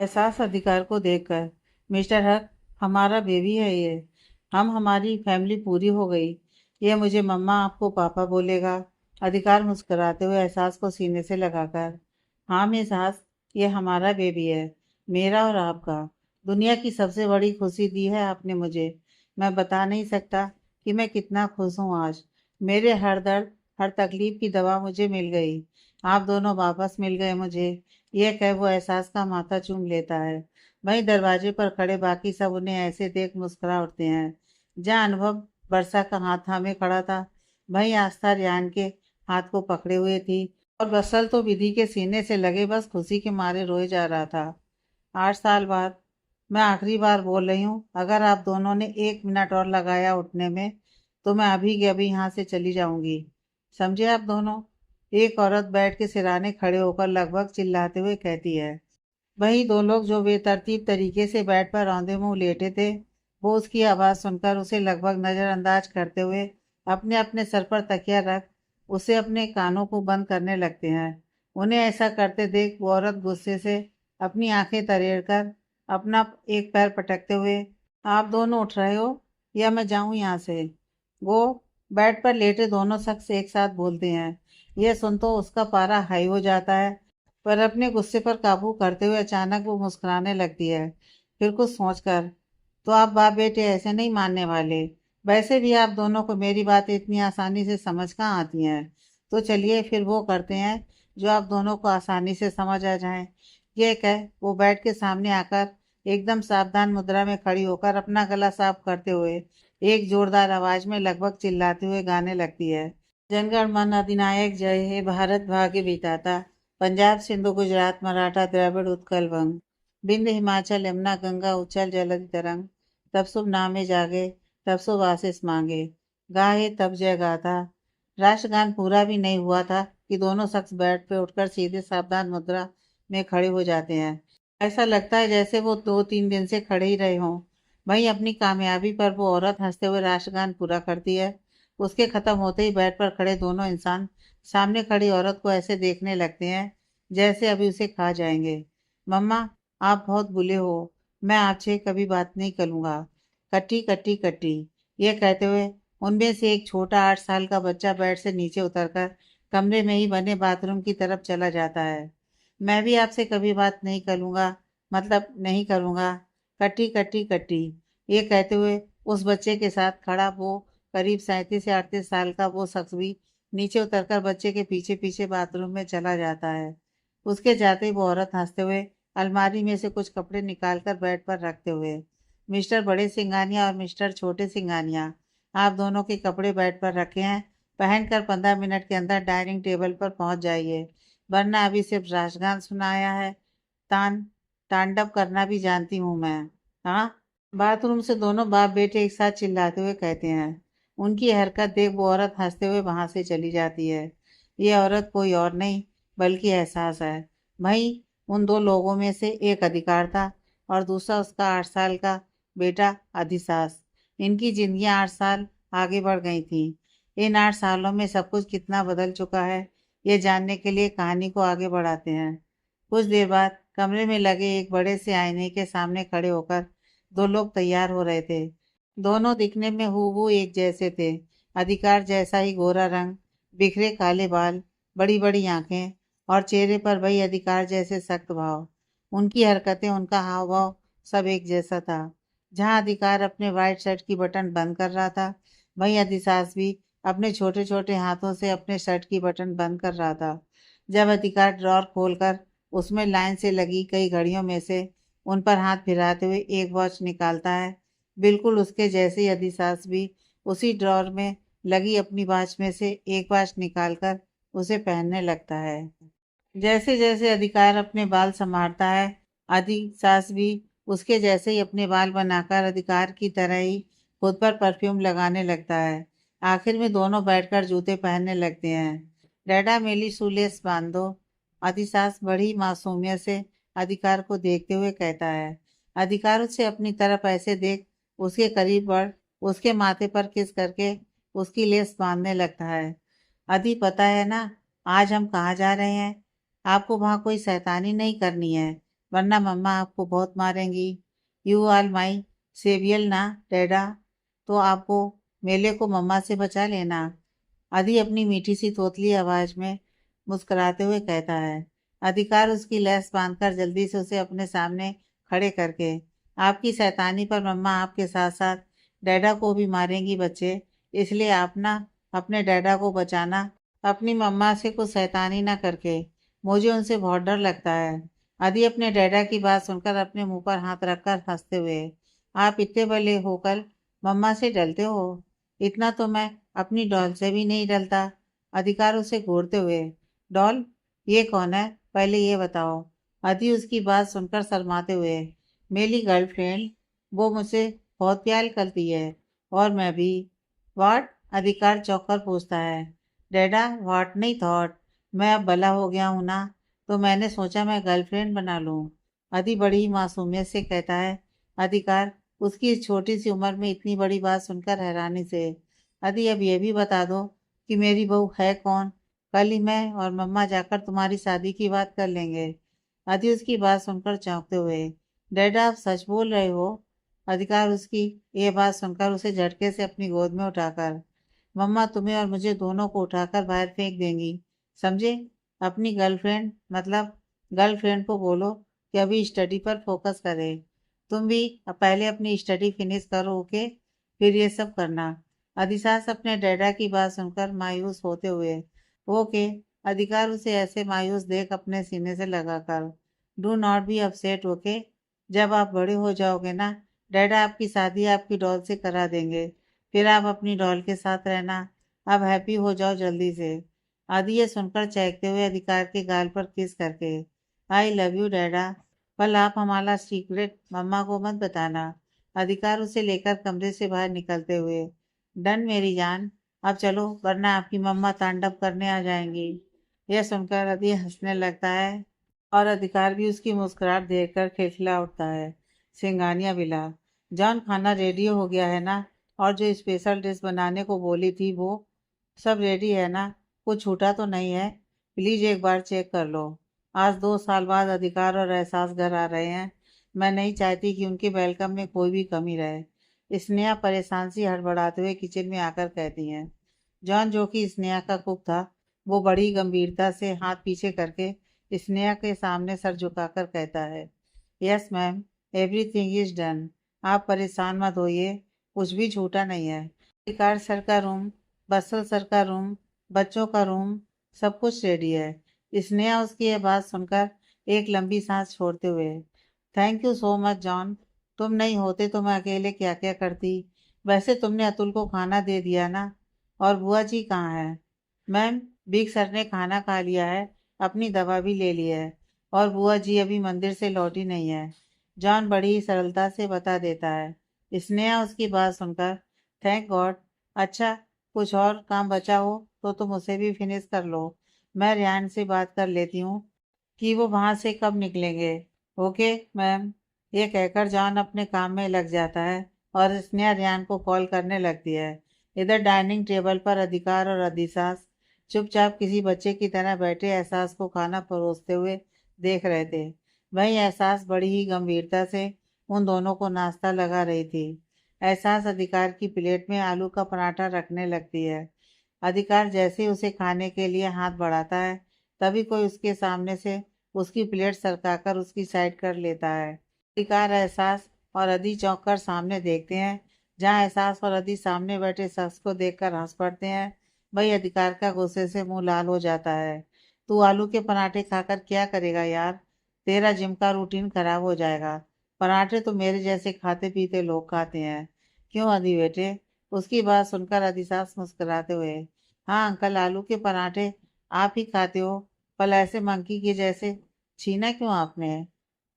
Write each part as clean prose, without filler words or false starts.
एहसास अधिकार को देखकर, मिस्टर हक, हमारा बेबी है ये। हमारी फैमिली पूरी हो गई। ये मुझे मम्मा आपको पापा बोलेगा। अधिकार मुस्कुराते हुए एहसास को सीने से लगाकर। हाँ मिस हास, ये हमारा बेबी है। मेरा और आपका। दुनिया की सबसे बड़ी खुशी दी है आपने मुझे। मैं बता नहीं सकता कि मैं कितना खुश हूँ आज। मेरे हर दर्द, हर तकलीफ की दवा मुझे मिल गई। आप दोनों वापस मिल गए मुझे। ये कह वो एहसास का माथा चूम लेता है। वहीं दरवाजे पर खड़े बाकी सब उन्हें ऐसे देख मुस्कुरा उठते हैं। जहाँ अनुभव वर्षा का हाथ थामे खड़ा था, वहीं आस्था रियान के हाथ को पकड़े हुए थी। और बसल तो विधि के सीने से लगे बस खुशी के मारे रोए जा रहा था। 8 साल बाद मैं आखिरी बार बोल रही हूँ, अगर आप दोनों ने 1 मिनट और लगाया उठने में, तो मैं अभी के अभी यहाँ से चली जाऊंगी। समझे आप दोनों? एक औरत बैठ के सिराने खड़े होकर लगभग चिल्लाते हुए कहती है। वहीं दो लोग जो बेतरतीब तरीके से बेड पर रौंदे मुंह लेटे थे, वो उसकी आवाज़ सुनकर उसे लगभग नज़रअंदाज करते हुए अपने अपने सर पर तकिया रख उसे अपने कानों को बंद करने लगते हैं। उन्हें ऐसा करते देख वो औरत गुस्से से अपनी आंखें तरेड़ कर अपना एक पैर पटकते हुए, आप दोनों उठ रहे हो या मैं जाऊं यहाँ से? वो बेड पर लेटे दोनों शख्स एक साथ बोलते हैं। यह सुन तो उसका पारा हाई हो जाता है, पर अपने गुस्से पर काबू करते हुए अचानक वो मुस्कुराने लगती है। फिर कुछ सोचकर, तो आप बाप बेटे ऐसे नहीं मानने वाले। वैसे भी आप दोनों को मेरी बातें इतनी आसानी से समझ कहाँ आती हैं। तो चलिए फिर वो करते हैं जो आप दोनों को आसानी से समझ आ जाए। ये कह वो बेड के सामने आकर एकदम सावधान मुद्रा में खड़ी होकर अपना गला साफ करते हुए एक जोरदार आवाज में लगभग चिल्लाते हुए गाने लगती है। जनगण मन अधिनायक जय हे भारत भाग्य विधाता। पंजाब सिंधु गुजरात मराठा द्रविड़ उत्कल वंग। बिंद हिमाचल यमुना गंगा उच्चल जलधि तरंग। तब शुभ नामे जागे, तब शुभ आशीष मांगे। गाहे तब जय गाथा। राष्ट्रगान पूरा भी नहीं हुआ था कि दोनों शख्स बेड पे उठकर सीधे सावधान मुद्रा में खड़े हो जाते हैं। ऐसा लगता है जैसे वो 2-3 दिन से खड़े ही रहे हों। वहीं अपनी कामयाबी पर वो औरत हंसते हुए राष्ट्रगान पूरा करती है। उसके खत्म होते ही बेड पर खड़े दोनों इंसान सामने खड़ी औरत को ऐसे देखने लगते हैं जैसे अभी उसे खा जाएंगे। मम्मा, आप बहुत बुले हो। मैं आपसे कभी बात नहीं करूंगा। कट्टी कट्टी कट्टी। ये कहते हुए उनमें से एक छोटा 8 साल का बच्चा बेड से नीचे उतरकर कमरे में ही बने बाथरूम की तरफ चला जाता है। मैं भी आपसे कभी बात नहीं करूंगा, मतलब नहीं करूंगा। कट्टी कट्टी कट्टी। ये कहते हुए उस बच्चे के साथ खड़ा वो करीब 37 से 38 साल का वो शख्स भी नीचे उतरकर बच्चे के पीछे पीछे बाथरूम में चला जाता है। उसके जाते ही वो औरत हंसते हुए अलमारी में से कुछ कपड़े निकालकर बेड पर रखते हुए, मिस्टर बड़े सिंघानिया और मिस्टर छोटे सिंघानिया, आप दोनों के कपड़े बेड पर रखे हैं। पहनकर 15 मिनट के अंदर डाइनिंग टेबल पर पहुंच जाइए, वरना अभी सिर्फ राष्ट्रगान सुनाया है, तान तांडव करना भी जानती हूँ मैं। हाँ। बाथरूम से दोनों बाप बेटे एक साथ चिल्लाते हुए कहते हैं। उनकी हरकत देख वो औरत हंसते हुए वहां से चली जाती है। ये औरत कोई और नहीं बल्कि एहसास है। वहीं उन दो लोगों में से एक अधिकार था और दूसरा उसका 8 साल का बेटा अधिसास। इनकी जिंदगियां 8 साल आगे बढ़ गई थी। इन 8 सालों में सब कुछ कितना बदल चुका है, ये जानने के लिए कहानी को आगे बढ़ाते हैं। कुछ देर बाद कमरे में लगे एक बड़े से आईने के सामने खड़े होकर दो लोग तैयार हो रहे थे। दोनों दिखने में हूबहू एक जैसे थे। अधिकार जैसा ही गोरा रंग, बिखरे काले बाल, बड़ी बड़ी आंखें और चेहरे पर वही अधिकार जैसे सख्त भाव। उनकी हरकतें, उनका हाव भाव सब एक जैसा था। जहां अधिकार अपने वाइट शर्ट की बटन बंद कर रहा था, वहीं अधिसास भी अपने छोटे छोटे हाथों से अपने शर्ट की बटन बंद कर रहा था। जब अधिकार ड्रॉर खोलकर उसमें लाइन से लगी कई घड़ियों में से उन पर हाथ फिराते हुए एक वॉच निकालता है, बिल्कुल उसके जैसे ही अधिसास भी उसी ड्रॉर में लगी अपनी वॉच में से एक वॉच निकालकर उसे पहनने लगता है। जैसे जैसे अधिकार अपने बाल संवारता है, अधिसास भी उसके जैसे ही अपने बाल बनाकर अधिकार की तरह ही खुद पर परफ्यूम लगाने लगता है। आखिर में दोनों बैठकर जूते पहनने लगते हैं। डैडा मेली शूलेस बांध दो। अधिसास बड़ी मासूमियत से अधिकार को देखते हुए कहता है। अधिकार उसे अपनी तरफ ऐसे देख उसके करीब बढ़ उसके माथे पर किस करके उसकी लेस बांधने लगता है। अधी पता है ना आज हम कहाँ जा रहे हैं? आपको वहाँ कोई शैतानी नहीं करनी है, वरना मम्मा आपको बहुत मारेंगी। यू आर माई सेवियल ना डैडा, तो आपको मेले को मम्मा से बचा लेना। आदि अपनी मीठी सी तोतली आवाज में मुस्कुराते हुए कहता है। अधिकार उसकी लैस बांधकर जल्दी से उसे अपने सामने खड़े करके, आपकी शैतानी पर मम्मा आपके साथ साथ डैडा को भी मारेंगी बच्चे, इसलिए आप ना अपने डैडा को बचाना, अपनी मम्मा से कुछ शैतानी ना करके। मुझे उनसे बहुत डर लगता है। आदि अपने डैडा की बात सुनकर अपने मुंह पर हाथ रखकर हंसते हुए, आप इतने बड़े होकर मम्मा से डरते हो? इतना तो मैं अपनी डॉल से भी नहीं डलता। अधिकार उसे घूरते हुए, डॉल? ये कौन है, पहले ये बताओ। अति उसकी बात सुनकर शर्माते हुए, मेरी गर्लफ्रेंड, वो मुझसे बहुत प्यार करती है। और मैं भी। व्हाट? अधिकार चौंक पूछता है। डैडा, व्हाट नहीं थॉट, मैं अब बड़ा हो गया हूं ना, तो मैंने सोचा मैं गर्लफ्रेंड बना लूं। अति बड़ी ही मासूमियत से कहता है। अधिकार उसकी इस छोटी सी उम्र में इतनी बड़ी बात सुनकर हैरानी से, अदी अब ये भी बता दो कि मेरी बहू है कौन। कल ही मैं और मम्मा जाकर तुम्हारी शादी की बात कर लेंगे। अदी उसकी बात सुनकर चौंकते हुए, डैडा आप सच बोल रहे हो? अधिकार उसकी ये बात सुनकर उसे झटके से अपनी गोद में उठाकर, मम्मा तुम्हें और मुझे दोनों को उठाकर बाहर फेंक देंगी, समझे? अपनी गर्लफ्रेंड मतलब गर्लफ्रेंड को बोलो कि अभी स्टडी पर फोकस करे। तुम भी पहले अपनी स्टडी फिनिश करो, ओके? फिर ये सब करना। अधिसास अपने डैडा की बात सुनकर मायूस होते हुए, ओके। अधिकार उसे ऐसे मायूस देख अपने सीने से लगाकर, do not be upset, okay. जब आप बड़े हो जाओगे ना, डैडा आपकी शादी आपकी डॉल से करा देंगे, फिर आप अपनी डॉल के साथ रहना। अब हैप्पी हो जाओ जल्दी से। आदि ये सुनकर चहकते हुए अधिकार के गाल पर किस करके, आई लव यू डैडा, कल आप हमारा सीक्रेट मम्मा को मत बताना। अधिकार उसे लेकर कमरे से बाहर निकलते हुए, डन मेरी जान, अब चलो वरना आपकी मम्मा तांडव करने आ जाएंगी। यह सुनकर अति हंसने लगता है और अधिकार भी उसकी मुस्कुराहट देखकर खिलखिला उठता है। सिंगानिया बिला, जॉन खाना रेडी हो गया है ना? और जो स्पेशल डिश बनाने को बोली थी वो सब रेडी है ना? कुछ छूटा तो नहीं है? प्लीज एक बार चेक कर लो। आज 2 साल बाद अधिकार और एहसास घर आ रहे हैं। मैं नहीं चाहती कि उनके वेलकम में कोई भी कमी रहे। स्नेहा परेशान सी हड़बड़ाते हुए किचन में आकर कहती हैं। जॉन, जो कि स्नेहा का कुक था, वो बड़ी गंभीरता से हाथ पीछे करके स्नेहा के सामने सर झुकाकर कहता है, yes ma'am, everything is done. आप परेशान मत होइए, कुछ भी छूटा नहीं है। विकास सर का रूम, बसल सर का रूम, बच्चों का रूम, सब कुछ रेडी है। स्नेहा उसकी यह बात सुनकर एक लंबी सांस छोड़ते हुए, thank you so much John, तुम नहीं होते तो मैं अकेले क्या क्या करती। वैसे तुमने अतुल को खाना दे दिया ना? और बुआ जी कहाँ है? मैम, बिग सर ने खाना खा लिया है, अपनी दवा भी ले ली है, और बुआ जी अभी मंदिर से लौटी नहीं है। जॉन बड़ी ही सरलता से बता देता है। स्नेहा उसकी बात सुनकर, थैंक गॉड। अच्छा, कुछ और काम बचा हो तो तुम उसे भी फिनिश कर लो। मैं रेहान से बात कर लेती हूँ कि वो वहां से कब निकलेंगे। Okay ma'am. ये कहकर जॉन अपने काम में लग जाता है और स्नेहा रेहान को कॉल करने लगती है। इधर डाइनिंग टेबल पर अधिकार और अधिसास चुपचाप किसी बच्चे की तरह बैठे एहसास को खाना परोसते हुए देख रहे थे। वहीं एहसास बड़ी ही गंभीरता से उन दोनों को नाश्ता लगा रही थी। एहसास अधिकार की प्लेट में आलू का पराठा रखने लगती है। अधिकार जैसे ही उसे खाने के लिए हाथ बढ़ाता है, तभी कोई उसके सामने से उसकी प्लेट सरकाकर उसकी साइड कर लेता है। अधिकार, एहसास और अदी चौंक कर सामने देखते हैं। जहाँ एहसास और अदी सामने बैठे शख्स को देखकर हंस पड़ते हैं, वही अधिकार का गुस्से से मुंह लाल हो जाता है। तू आलू के पराठे खाकर क्या करेगा यार? तेरा जिम का रूटीन खराब हो जाएगा। पराठे तो मेरे जैसे खाते पीते लोग खाते हैं। क्यों अदी बेटे? उसकी बात सुनकर अधिसास मुस्कुराते हुए, हाँ अंकल, आलू के पराठे आप ही खाते हो, पर ऐसे मंकी के जैसे। छीना क्यों आपने?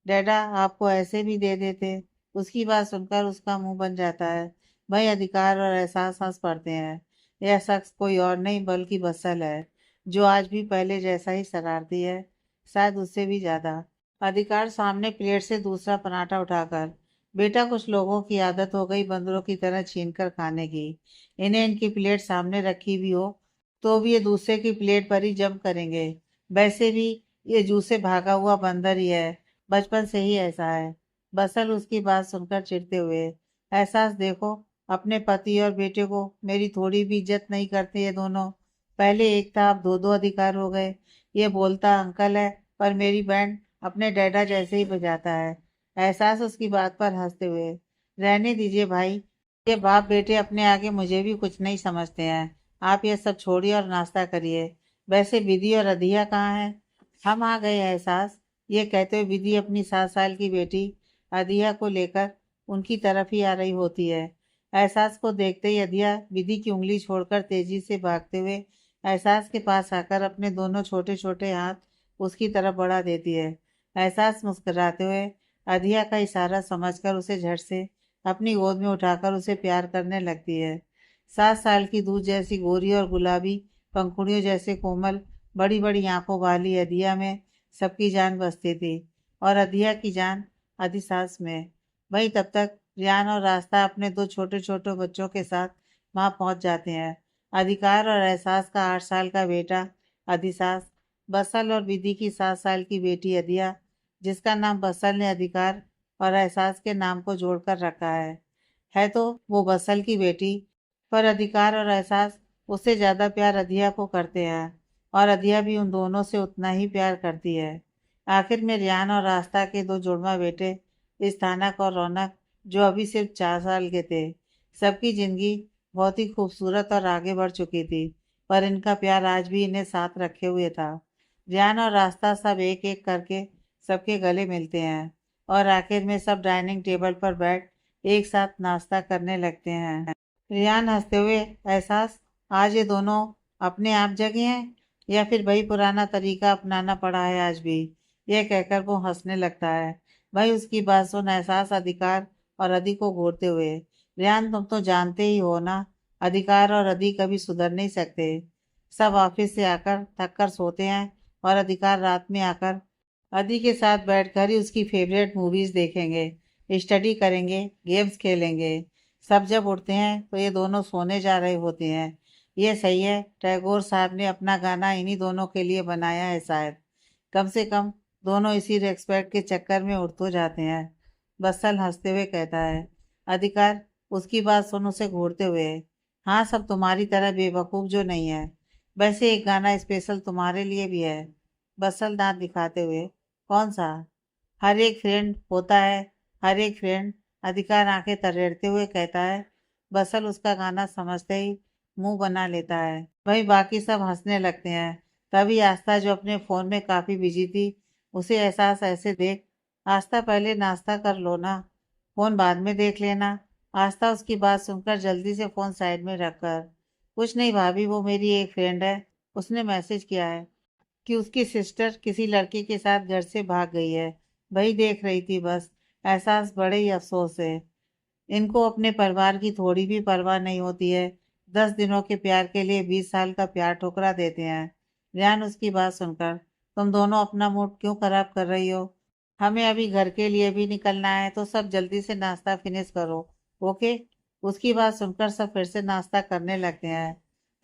डैडा आपको ऐसे भी दे देते। उसकी बात सुनकर उसका मुंह बन जाता है। वही अधिकार और एहसास हंस पड़ते हैं। यह शख्स कोई और नहीं बल्कि बसल है, जो आज भी पहले जैसा ही शरारती है, शायद उससे भी ज्यादा। अधिकार सामने प्लेट से दूसरा पराठा उठाकर, बेटा, कुछ लोगों की आदत हो गई बंदरों की तरह छीनकर खाने की। इन्हें इनकी प्लेट सामने रखी भी हो तो भी ये दूसरे की प्लेट पर ही जंप करेंगे। वैसे भी ये जू से भागा हुआ बंदर ही है, बचपन से ही ऐसा है। बसल उसकी बात सुनकर चिढ़ते हुए, एहसास देखो, अपने पति और बेटे को मेरी थोड़ी भी इज्जत नहीं करते ये दोनों। पहले एक था, अब दो दो अधिकार हो गए। ये बोलता अंकल है, पर मेरी बैंड अपने डैडा जैसे ही बजाता है। एहसास उसकी बात पर हंसते हुए, रहने दीजिए भाई, ये बाप बेटे अपने आगे मुझे भी कुछ नहीं समझते हैं। आप ये सब छोड़िए और नाश्ता करिए। वैसे विधि और अधिया कहाँ है? हम आ गए एहसास। ये कहते हुए विधि अपनी 7 साल की बेटी अधिया को लेकर उनकी तरफ ही आ रही होती है। एहसास को देखते ही अधिया विधि की उंगली छोड़कर तेजी से भागते हुए एहसास के पास आकर अपने दोनों छोटे छोटे हाथ उसकी तरफ बढ़ा देती है। एहसास मुस्कुराते हुए अधिया का इशारा समझकर उसे झट से अपनी गोद में उठाकर उसे प्यार करने लगती है। 7 साल की दूध जैसी गोरी और गुलाबी पंखुड़ियों जैसे कोमल बड़ी बड़ी आंखों वाली अधिया में सबकी जान बसती थी, और अधिया की जान अधिसास में। वहीं तब तक रियान और रास्ता अपने दो छोटे छोटे बच्चों के साथ वहां पहुंच जाते हैं। अधिकार और एहसास का 8 साल का बेटा अधिसास, बसल और विधि की 7 साल की बेटी अधिया, जिसका नाम बसल ने अधिकार और एहसास के नाम को जोड़कर रखा है तो वो बसल की बेटी, पर अधिकार और एहसास उससे ज्यादा प्यार अधिया को करते हैं, और अधिया भी उन दोनों से उतना ही प्यार करती है। आखिर में रियान और रास्ता के दो जुड़वा बेटे स्थानक और रौनक, जो अभी सिर्फ 4 साल के थे। सबकी जिंदगी बहुत ही खूबसूरत और आगे बढ़ चुकी थी, पर इनका प्यार आज भी इन्हें साथ रखे हुए था। रियान और रास्ता सब एक एक करके सबके गले मिलते हैं, और आखिर में सब डाइनिंग टेबल पर बैठ एक साथ नाश्ता करने लगते हैं। रियान हंसते हुए, एहसास, आज ये दोनों अपने आप जगे हैं या फिर वही पुराना तरीका अपनाना पड़ा है आज भी? यह कहकर वो हंसने लगता है। भाई उसकी बात सुन एहसास अधिकार और अधि को घूरते हुए, रियान तुम तो जानते ही हो ना, अधिकार और अधि कभी सुधर नहीं सकते। सब ऑफिस से आकर थक कर सोते हैं, और अधिकार रात में आकर अदी के साथ बैठकर ही उसकी फेवरेट मूवीज देखेंगे, स्टडी करेंगे, गेम्स खेलेंगे। सब जब उठते हैं तो ये दोनों सोने जा रहे होते हैं। ये सही है, टैगोर साहब ने अपना गाना इन्हीं दोनों के लिए बनाया है शायद। कम से कम दोनों इसी रेस्पेक्ट के चक्कर में उठ तो जाते हैं। बस्सल हंसते हुए कहता है। अधिकार उसकी बात सुन उसे घूरते हुए, हाँ सब तुम्हारी तरह बेवकूफ जो नहीं है। वैसे एक गाना स्पेशल तुम्हारे लिए भी है। बस्सल दांत दिखाते हुए, कौन सा? हर एक फ्रेंड होता है, हर एक फ्रेंड, अधिकार आंखें तरेड़ते हुए कहता है। बसल उसका गाना समझते ही मुंह बना लेता है। वहीं बाकी सब हंसने लगते हैं। तभी आस्था, जो अपने फोन में काफी बिजी थी, उसे एहसास ऐसे देख, आस्था पहले नाश्ता कर लो ना, फोन बाद में देख लेना। आस्था उसकी बात सुनकर जल्दी से फोन साइड में रखकर, कुछ नहीं भाभी, वो मेरी एक फ्रेंड है, उसने मैसेज किया है कि उसकी सिस्टर किसी लड़के के साथ घर से भाग गई है, वही देख रही थी बस। एहसास बड़े ही अफसोस है, इनको अपने परिवार की थोड़ी भी परवाह नहीं होती है। 10 दिनों के प्यार के लिए 20 साल का प्यार ठुकरा देते हैं। रियान उसकी बात सुनकर, तुम दोनों अपना मूड क्यों खराब कर रही हो? हमें अभी घर के लिए भी निकलना है, तो सब जल्दी से नाश्ता फिनिश करो, ओके? उसकी बात सुनकर सब फिर से नाश्ता करने लगते हैं।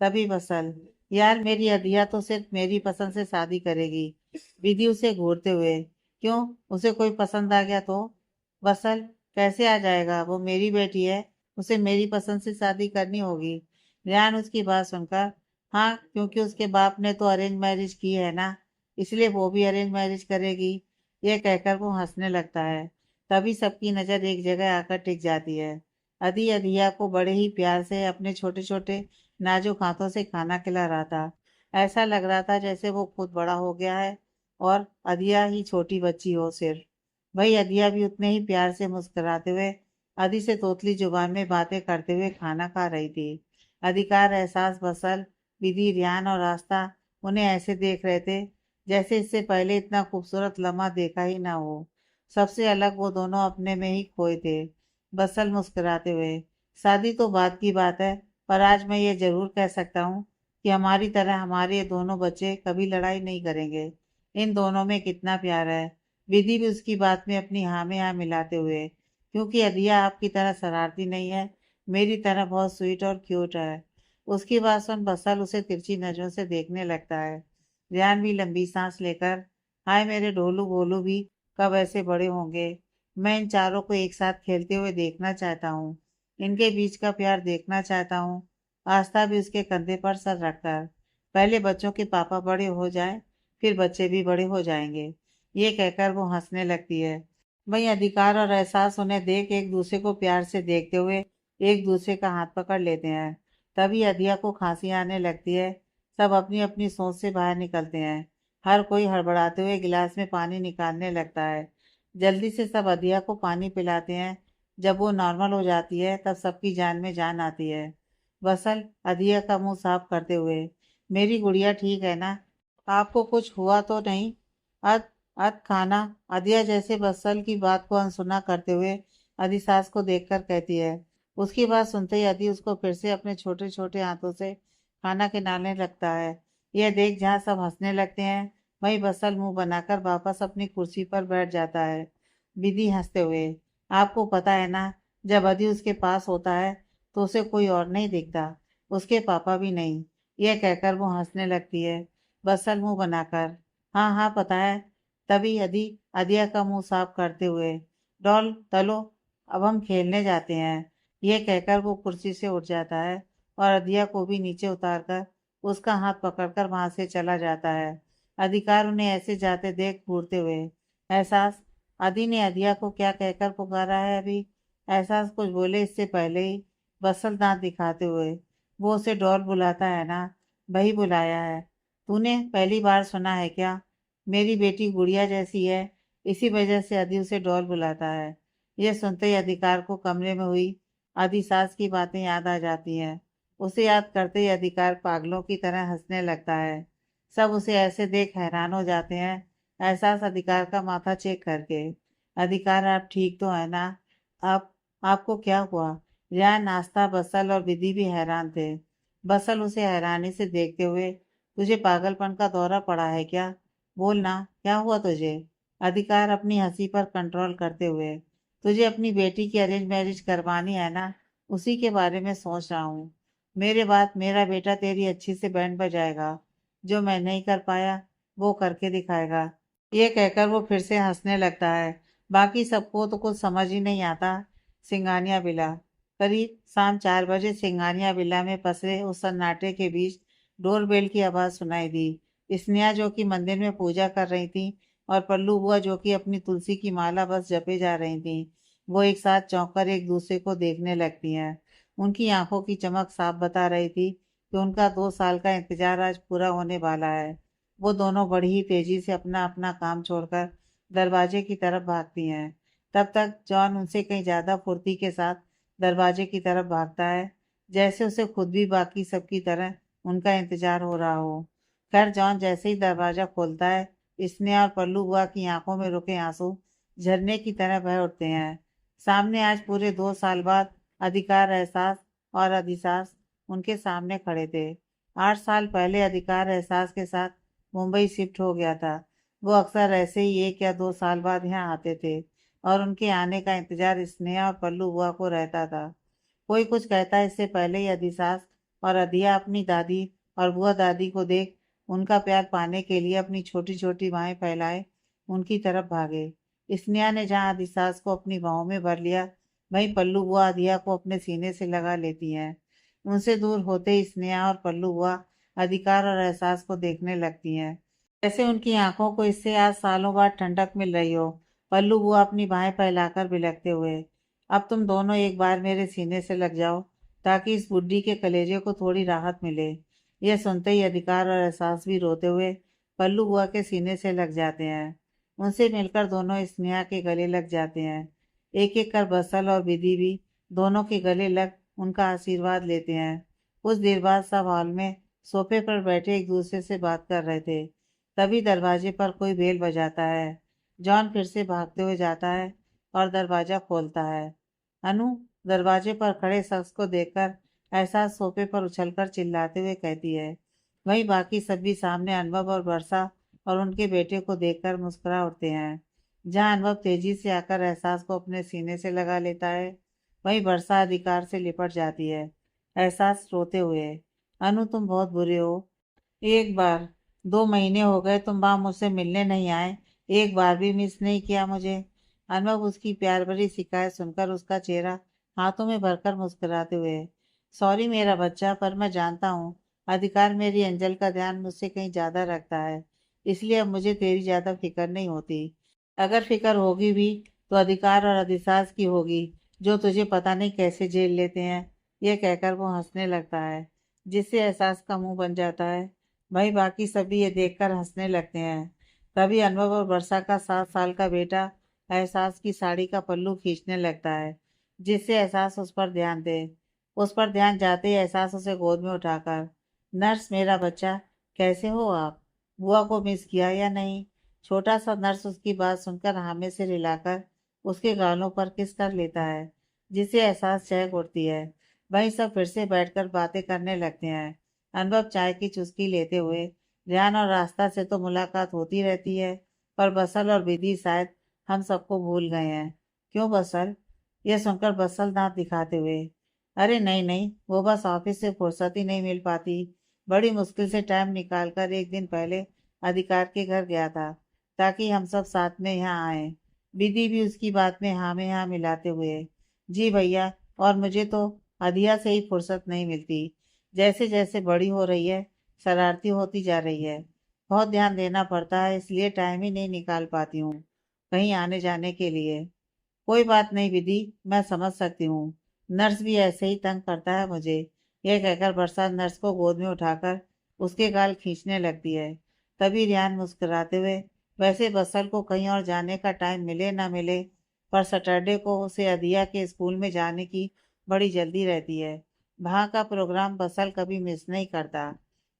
तभी बसल, यार मेरी अदिया तो सिर्फ मेरी पसंद से शादी करेगी। विधि उसे घूरते हुए, क्यों, उसे कोई पसंद आ गया तो? बसल, कैसे आ जाएगा, वो मेरी बेटी है, उसे मेरी पसंद से शादी करनी होगी। रियान उसकी बात सुनकर, हाँ क्योंकि उसके बाप ने तो अरेंज मैरिज की है ना, इसलिए वो भी अरेंज मैरिज करेगी। यह कहकर वो हंसने लगता है। तभी सबकी नजर एक जगह आकर टिक जाती है। अदी अधिया को बड़े ही प्यार से अपने छोटे छोटे नाजुक हाथों से खाना खिला रहा था। ऐसा लग रहा था जैसे वो खुद बड़ा हो गया है और अधिया ही छोटी बच्ची हो सिर्फ। वही अधिया भी उतने ही प्यार से मुस्कुराते हुए अदी से तोतली जुबान में बातें करते हुए खाना खा रही थी। अधिकार, एहसास, बसल, विधि, रियान और रास्ता उन्हें ऐसे देख रहे थे जैसे इससे पहले इतना खूबसूरत लम्हा देखा ही ना हो। सबसे अलग वो दोनों अपने में ही खोए थे। बसल मुस्कुराते हुए, शादी तो बात की बात है, पर आज मैं ये जरूर कह सकता हूँ कि हमारी तरह हमारे ये दोनों बच्चे कभी लड़ाई नहीं करेंगे। इन दोनों में कितना प्यार है। विधि भी उसकी बात में अपनी हाँ में हाँ मिलाते हुए, क्योंकि अदिया आपकी तरह शरारती नहीं है, मेरी तरह बहुत स्वीट और क्यूट है। उसकी बात सुन बसल उसे तिरछी नजरों से देखने लगता है। रियान भी लंबी सांस लेकर, हाय मेरे ढोलू भोलू भी कब ऐसे बड़े होंगे। मैं इन चारों को एक साथ खेलते हुए देखना चाहता हूँ। इनके बीच का प्यार देखना चाहता हूँ। आस्था भी उसके कंधे पर सर रखकर। पहले बच्चों के पापा बड़े हो जाए, फिर बच्चे भी बड़े हो जाएंगे। ये कहकर वो हंसने लगती है। वही अधिकार और एहसास उन्हें देख एक दूसरे को प्यार से देखते हुए एक दूसरे का हाथ पकड़ लेते हैं। तभी अदिया को खांसी आने लगती है। सब अपनी अपनी सोच से बाहर निकलते हैं। हर कोई हड़बड़ाते हुए गिलास में पानी निकालने लगता है। जल्दी से सब अदिया को पानी पिलाते हैं। जब वो नॉर्मल हो जाती है तब सबकी जान में जान आती है। बसल अदिया का मुंह साफ करते हुए, मेरी गुड़िया ठीक है ना? आपको कुछ हुआ तो नहीं? अद अद खाना। अदिया जैसे बसल की बात को अनसुना करते हुए अदी सास को देखकर कहती है। उसकी बात सुनते ही अदी उसको फिर से अपने छोटे छोटे हाथों से खाना खिलाने लगता है। यह देख जहाँ सब हंसने लगते हैं, वहीं बसल मुंह बनाकर वापस अपनी कुर्सी पर बैठ जाता है। विधि हंसते हुए, आपको पता है ना, जब अदी उसके पास होता है तो उसे कोई और नहीं दिखता, उसके पापा भी नहीं। यह कहकर वो हंसने लगती है। बसल मुंह बनाकर, हाँ हाँ पता है। तभी अदिया का मुंह साफ करते हुए, डॉल तलो, अब हम खेलने जाते हैं। यह कहकर वो कुर्सी से उठ जाता है और अदिया को भी नीचे उतारकर उसका हाथ पकड़कर वहां से चला जाता है। अधिकार उन्हें ऐसे जाते देख घूरते हुए, एहसास। अदी ने अदिया को क्या कहकर पुकारा है अभी? एहसास कुछ बोले इससे पहले ही बसल दांत दिखाते हुए, वो उसे डॉल बुलाता है ना? वही बुलाया है। तूने पहली बार सुना है क्या? मेरी बेटी गुड़िया जैसी है, इसी वजह से अदी उसे डॉल बुलाता है। यह सुनते ही अधिकार को कमरे में हुई आदि सास की बातें याद आ जाती हैं। उसे याद करते ही अधिकार पागलों की तरह हंसने लगता है। सब उसे ऐसे देख हैरान हो जाते हैं। एहसास अधिकार का माथा चेक करके, अधिकार आप ठीक तो है ना? आप आपको क्या हुआ? रियान, नाश्ता, बसल और विधि भी हैरान थे। बसल उसे हैरानी से देखते हुए, तुझे पागलपन का दौरा पड़ा है क्या? बोल ना, क्या हुआ तुझे? अधिकार अपनी हंसी पर कंट्रोल करते हुए, तुझे अपनी बेटी की अरेंज मैरिज करवानी है ना? उसी के बारे में सोच रहा हूँ। मेरे बाद मेरा बेटा तेरी अच्छी से बैंड बजाएगा। जो मैं नहीं कर पाया वो करके दिखाएगा। ये कहकर वो फिर से हंसने लगता है। बाकी सबको तो कुछ समझ ही नहीं आता। सिंगानिया विला। करीब शाम 4 बजे सिंगानिया विला में पसरे उस सन्नाटे के बीच डोरबेल की आवाज सुनाई दी। स्नेहा जो कि मंदिर में पूजा कर रही थी और पल्लू बुआ जो कि अपनी तुलसी की माला बस जपे जा रही थी, वो एक साथ चौंक एक दूसरे को देखने लगती हैं। उनकी आंखों की चमक साफ बता रही थी कि उनका 2 साल का इंतजार आज पूरा होने वाला है। वो दोनों बड़ी ही तेजी से अपना अपना काम छोड़कर दरवाजे की तरफ भागती हैं। तब तक जॉन उनसे कहीं ज्यादा फुर्ती के साथ दरवाजे की तरफ भागता है, जैसे उसे खुद भी बाकी सबकी तरह उनका इंतजार हो रहा हो। खैर, जॉन जैसे ही दरवाजा खोलता है, स्नेहा और पल्लू बुआ की आंखों में रुके आंसू झरने की तरह बह उठते हैं। सामने आज पूरे 2 साल बाद अधिकार, एहसास और अधिसास उनके सामने खड़े थे। 8 साल पहले अधिकार एहसास के साथ मुंबई शिफ्ट हो गया था। वो अक्सर ऐसे ही 1 या 2 साल बाद यहाँ आते थे और उनके आने का इंतजार स्नेहा और पल्लू बुआ को रहता था। कोई कुछ कहता इससे पहले ही अधिसास और अधिया अपनी दादी और बुआ दादी को देख उनका प्यार पाने के लिए अपनी छोटी छोटी बाहें फैलाए उनकी तरफ भागे। स्नेहा ने जहाँ अधिसास को अपनी बाहों में भर लिया, वहीं पल्लू बुआ अधिया को अपने सीने से लगा लेती हैं। उनसे दूर होते ही स्नेहा और पल्लू बुआ अधिकार और एहसास को देखने लगती हैं, जैसे उनकी आंखों को इससे आज सालों बाद ठंडक मिल रही हो। पल्लू बुआ अपनी बाहें फैलाकर बिलखते हुए, अब तुम दोनों एक बार मेरे सीने से लग जाओ ताकि इस बुड्ढी के कलेजे को थोड़ी राहत मिले। यह सुनते ही अधिकार और एहसास भी रोते हुए पल्लू बुआ के सीने से लग जाते हैं। उनसे मिलकर दोनों स्नेहा के गले लग जाते हैं। एक एक कर बसल और विधि भी दोनों के गले लग उनका आशीर्वाद लेते हैं। कुछ देर बाद सब हॉल में सोफे पर बैठे एक दूसरे से बात कर रहे थे। तभी दरवाजे पर कोई बेल बजाता है। जॉन फिर से भागते हुए जाता है और दरवाजा खोलता है। अनु दरवाजे पर खड़े शख्स को देखकर एहसास सोफे पर उछलकर चिल्लाते हुए कहती है। वहीं बाकी सभी सामने अनुभव और वर्षा और उनके बेटे को देखकर मुस्कुरा उठते हैं। जहां अनुभव तेजी से आकर एहसास को अपने सीने से लगा लेता है, वहीं वर्षा अधिकार से लिपट जाती है। एहसास रोते हुए, अनु तुम बहुत बुरे हो। एक बार 2 महीने हो गए तुम वहां मुझसे मिलने नहीं आए। एक बार भी मिस नहीं किया मुझे। अनुभव उसकी प्यार भरी शिकायत सुनकर उसका चेहरा हाथों में भरकर मुस्कुराते हुए, सॉरी मेरा बच्चा, पर मैं जानता हूँ अधिकार मेरी एंजल का ध्यान मुझसे कहीं ज्यादा रखता है, इसलिए अब मुझे तेरी ज्यादा फिक्र नहीं होती। अगर फिक्र होगी भी तो अधिकार और अधिसास की होगी, जो तुझे पता नहीं कैसे झेल लेते हैं। यह कहकर वो हंसने लगता है, जिससे एहसास का मुंह बन जाता है। भाई बाकी सभी ये देखकर हंसने लगते हैं। तभी अनुभव और वर्षा का 7 साल का बेटा एहसास की साड़ी का पल्लू खींचने लगता है, जिससे एहसास उस पर ध्यान जाते ही एहसास उसे गोद में उठाकर, नर्स मेरा बच्चा, कैसे हो आप? बुआ को मिस किया या नहीं? छोटा सा नर्स उसकी बात सुनकर हामे से रिलाकर उसके गालों पर किस कर लेता है, जिससे एहसास चहक उठती है। वहीं सब फिर से बैठकर बातें करने लगते हैं। अनुभव चाय की चुस्की लेते हुए, रेहान और रास्ता से तो मुलाकात होती रहती है, पर बसल और विधि शायद हम सबको भूल गए हैं। क्यों बसल? यह सुनकर बसल दांत दिखाते हुए, अरे नहीं नहीं, वो बस ऑफिस से फुर्सत ही नहीं मिल पाती। बड़ी मुश्किल से टाइम निकाल कर एक दिन पहले अधिकार के घर गया था, ताकि हम सब साथ में यहाँ आए। विधि भी उसकी बात में हाँ मिलाते हुए, जी भैया, और मुझे तो अधिया से ही फुर्सत नहीं मिलती। जैसे जैसे बड़ी हो रही है, शरारती होती जा रही है। बहुत ध्यान देना पड़ता है, इसलिए टाइम ही नहीं निकाल पाती हूँ कहीं आने जाने के लिए। कोई बात नहीं विधि, मैं समझ सकती हूँ। नर्स भी ऐसे ही तंग करता है मुझे। यह कहकर बरसात नर्स को गोद में उठाकर उसके गाल खींचने लगती है। तभी रियान मुस्कुराते हुए, वैसे बसल को कहीं और जाने का टाइम मिले ना मिले, पर सैटरडे को उसे अदिया के स्कूल में जाने की बड़ी जल्दी रहती है। वहाँ का प्रोग्राम बसल कभी मिस नहीं करता।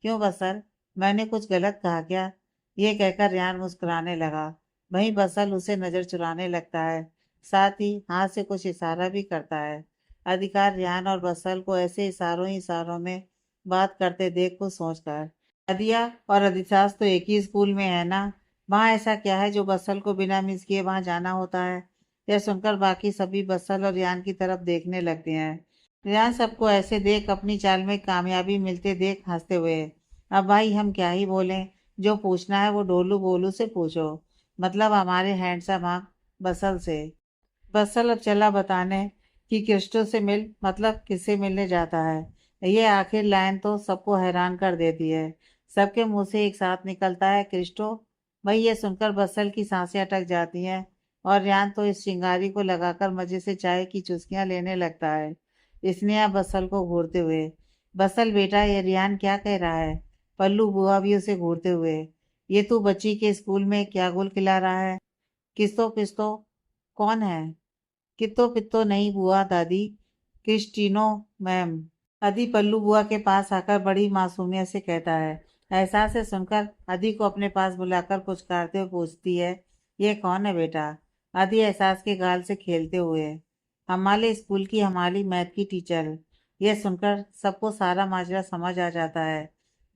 क्यों बसल, मैंने कुछ गलत कहा क्या? ये कहकर रियान मुस्कुराने लगा। वहीं बसल उसे नजर चुराने लगता है, साथ ही हाथ से कुछ इशारा भी करता है। अधिकार रियान और बसल को ऐसे इशारों ही इशारों में बात करते देख कुछ सोचकर, अदिया और अधिसास तो एक ही स्कूल में है ना, वहाँ ऐसा क्या है जो बसल को बिना मिस किए वहाँ जाना होता है? यह सुनकर बाकी सभी बसल और रियान की तरफ देखने लगते हैं। रियान सबको ऐसे देख अपनी चाल में कामयाबी मिलते देख हंसते हुए, अब भाई हम क्या ही बोलें, जो पूछना है वो डोलू बोलू से पूछो, मतलब हमारे हैंडसम आंख बसल से। बसल अब चला बताने कि क्रिस्टो से मिल, मतलब किससे मिलने जाता है। ये आखिर लाइन तो सबको हैरान कर देती है। सबके मुंह से एक साथ निकलता है, क्रिस्टो। वही ये सुनकर बसल की सांसें अटक जाती हैं, और रियान तो इस चिंगारी को लगाकर मजे से चाय की चुस्कियां लेने लगता है। इसने अब बसल को घूरते हुए, बसल बेटा ये रियान क्या कह रहा है? पल्लू बुआ भी उसे घूरते हुए, ये तू बच्ची के स्कूल में क्या गुल खिला रहा है? किस्तो पिस्तो कौन है? कितो पितो नहीं बुआ दादी, क्रिस्टिनो मैम। अदी पल्लू बुआ के पास आकर बड़ी मासूमियत से कहता है। एहसास से सुनकर अदी को अपने पास बुलाकर पुचकारते हुए पूछती है, ये कौन है बेटा? अदी एहसास के गाल से खेलते हुए, हमारे स्कूल की हमारी मैथ की टीचर। यह सुनकर सबको सारा माजरा समझ आ जाता है।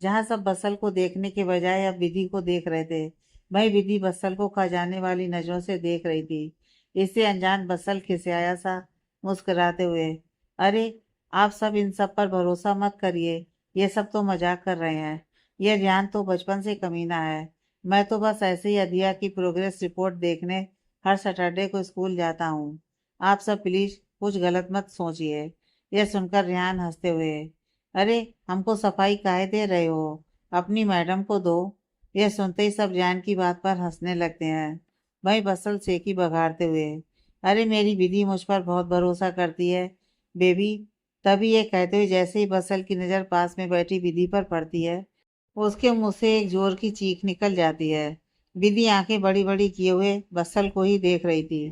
जहाँ सब बसल को देखने के बजाय अब विधि को देख रहे थे, वही विधि बसल को खा जाने वाली नजरों से देख रही थी। इससे अनजान बसल खिसियाया सा मुस्कुराते हुए, अरे आप सब इन सब पर भरोसा मत करिए, ये सब तो मजाक कर रहे हैं। यह रियान तो बचपन से कमीना है। मैं तो बस ऐसे ही अदिया की प्रोग्रेस रिपोर्ट देखने हर सैटरडे को स्कूल जाता हूँ। आप सब प्लीज कुछ गलत मत सोचिए। यह सुनकर रियान हंसते हुए, अरे हमको सफाई काहे दे रहे हो, अपनी मैडम को दो। यह सुनते ही सब रियान की बात पर हंसने लगते हैं। वही बसल सेकी बघाड़ते हुए, अरे मेरी विधि मुझ पर बहुत भरोसा करती है बेबी। तभी ये कहते हुए जैसे ही बसल की नज़र पास में बैठी विधि पर पड़ती है, उसके मुंह से एक जोर की चीख निकल जाती है। विधि आंखें बड़ी बड़ी किए हुए बसल को ही देख रही थी।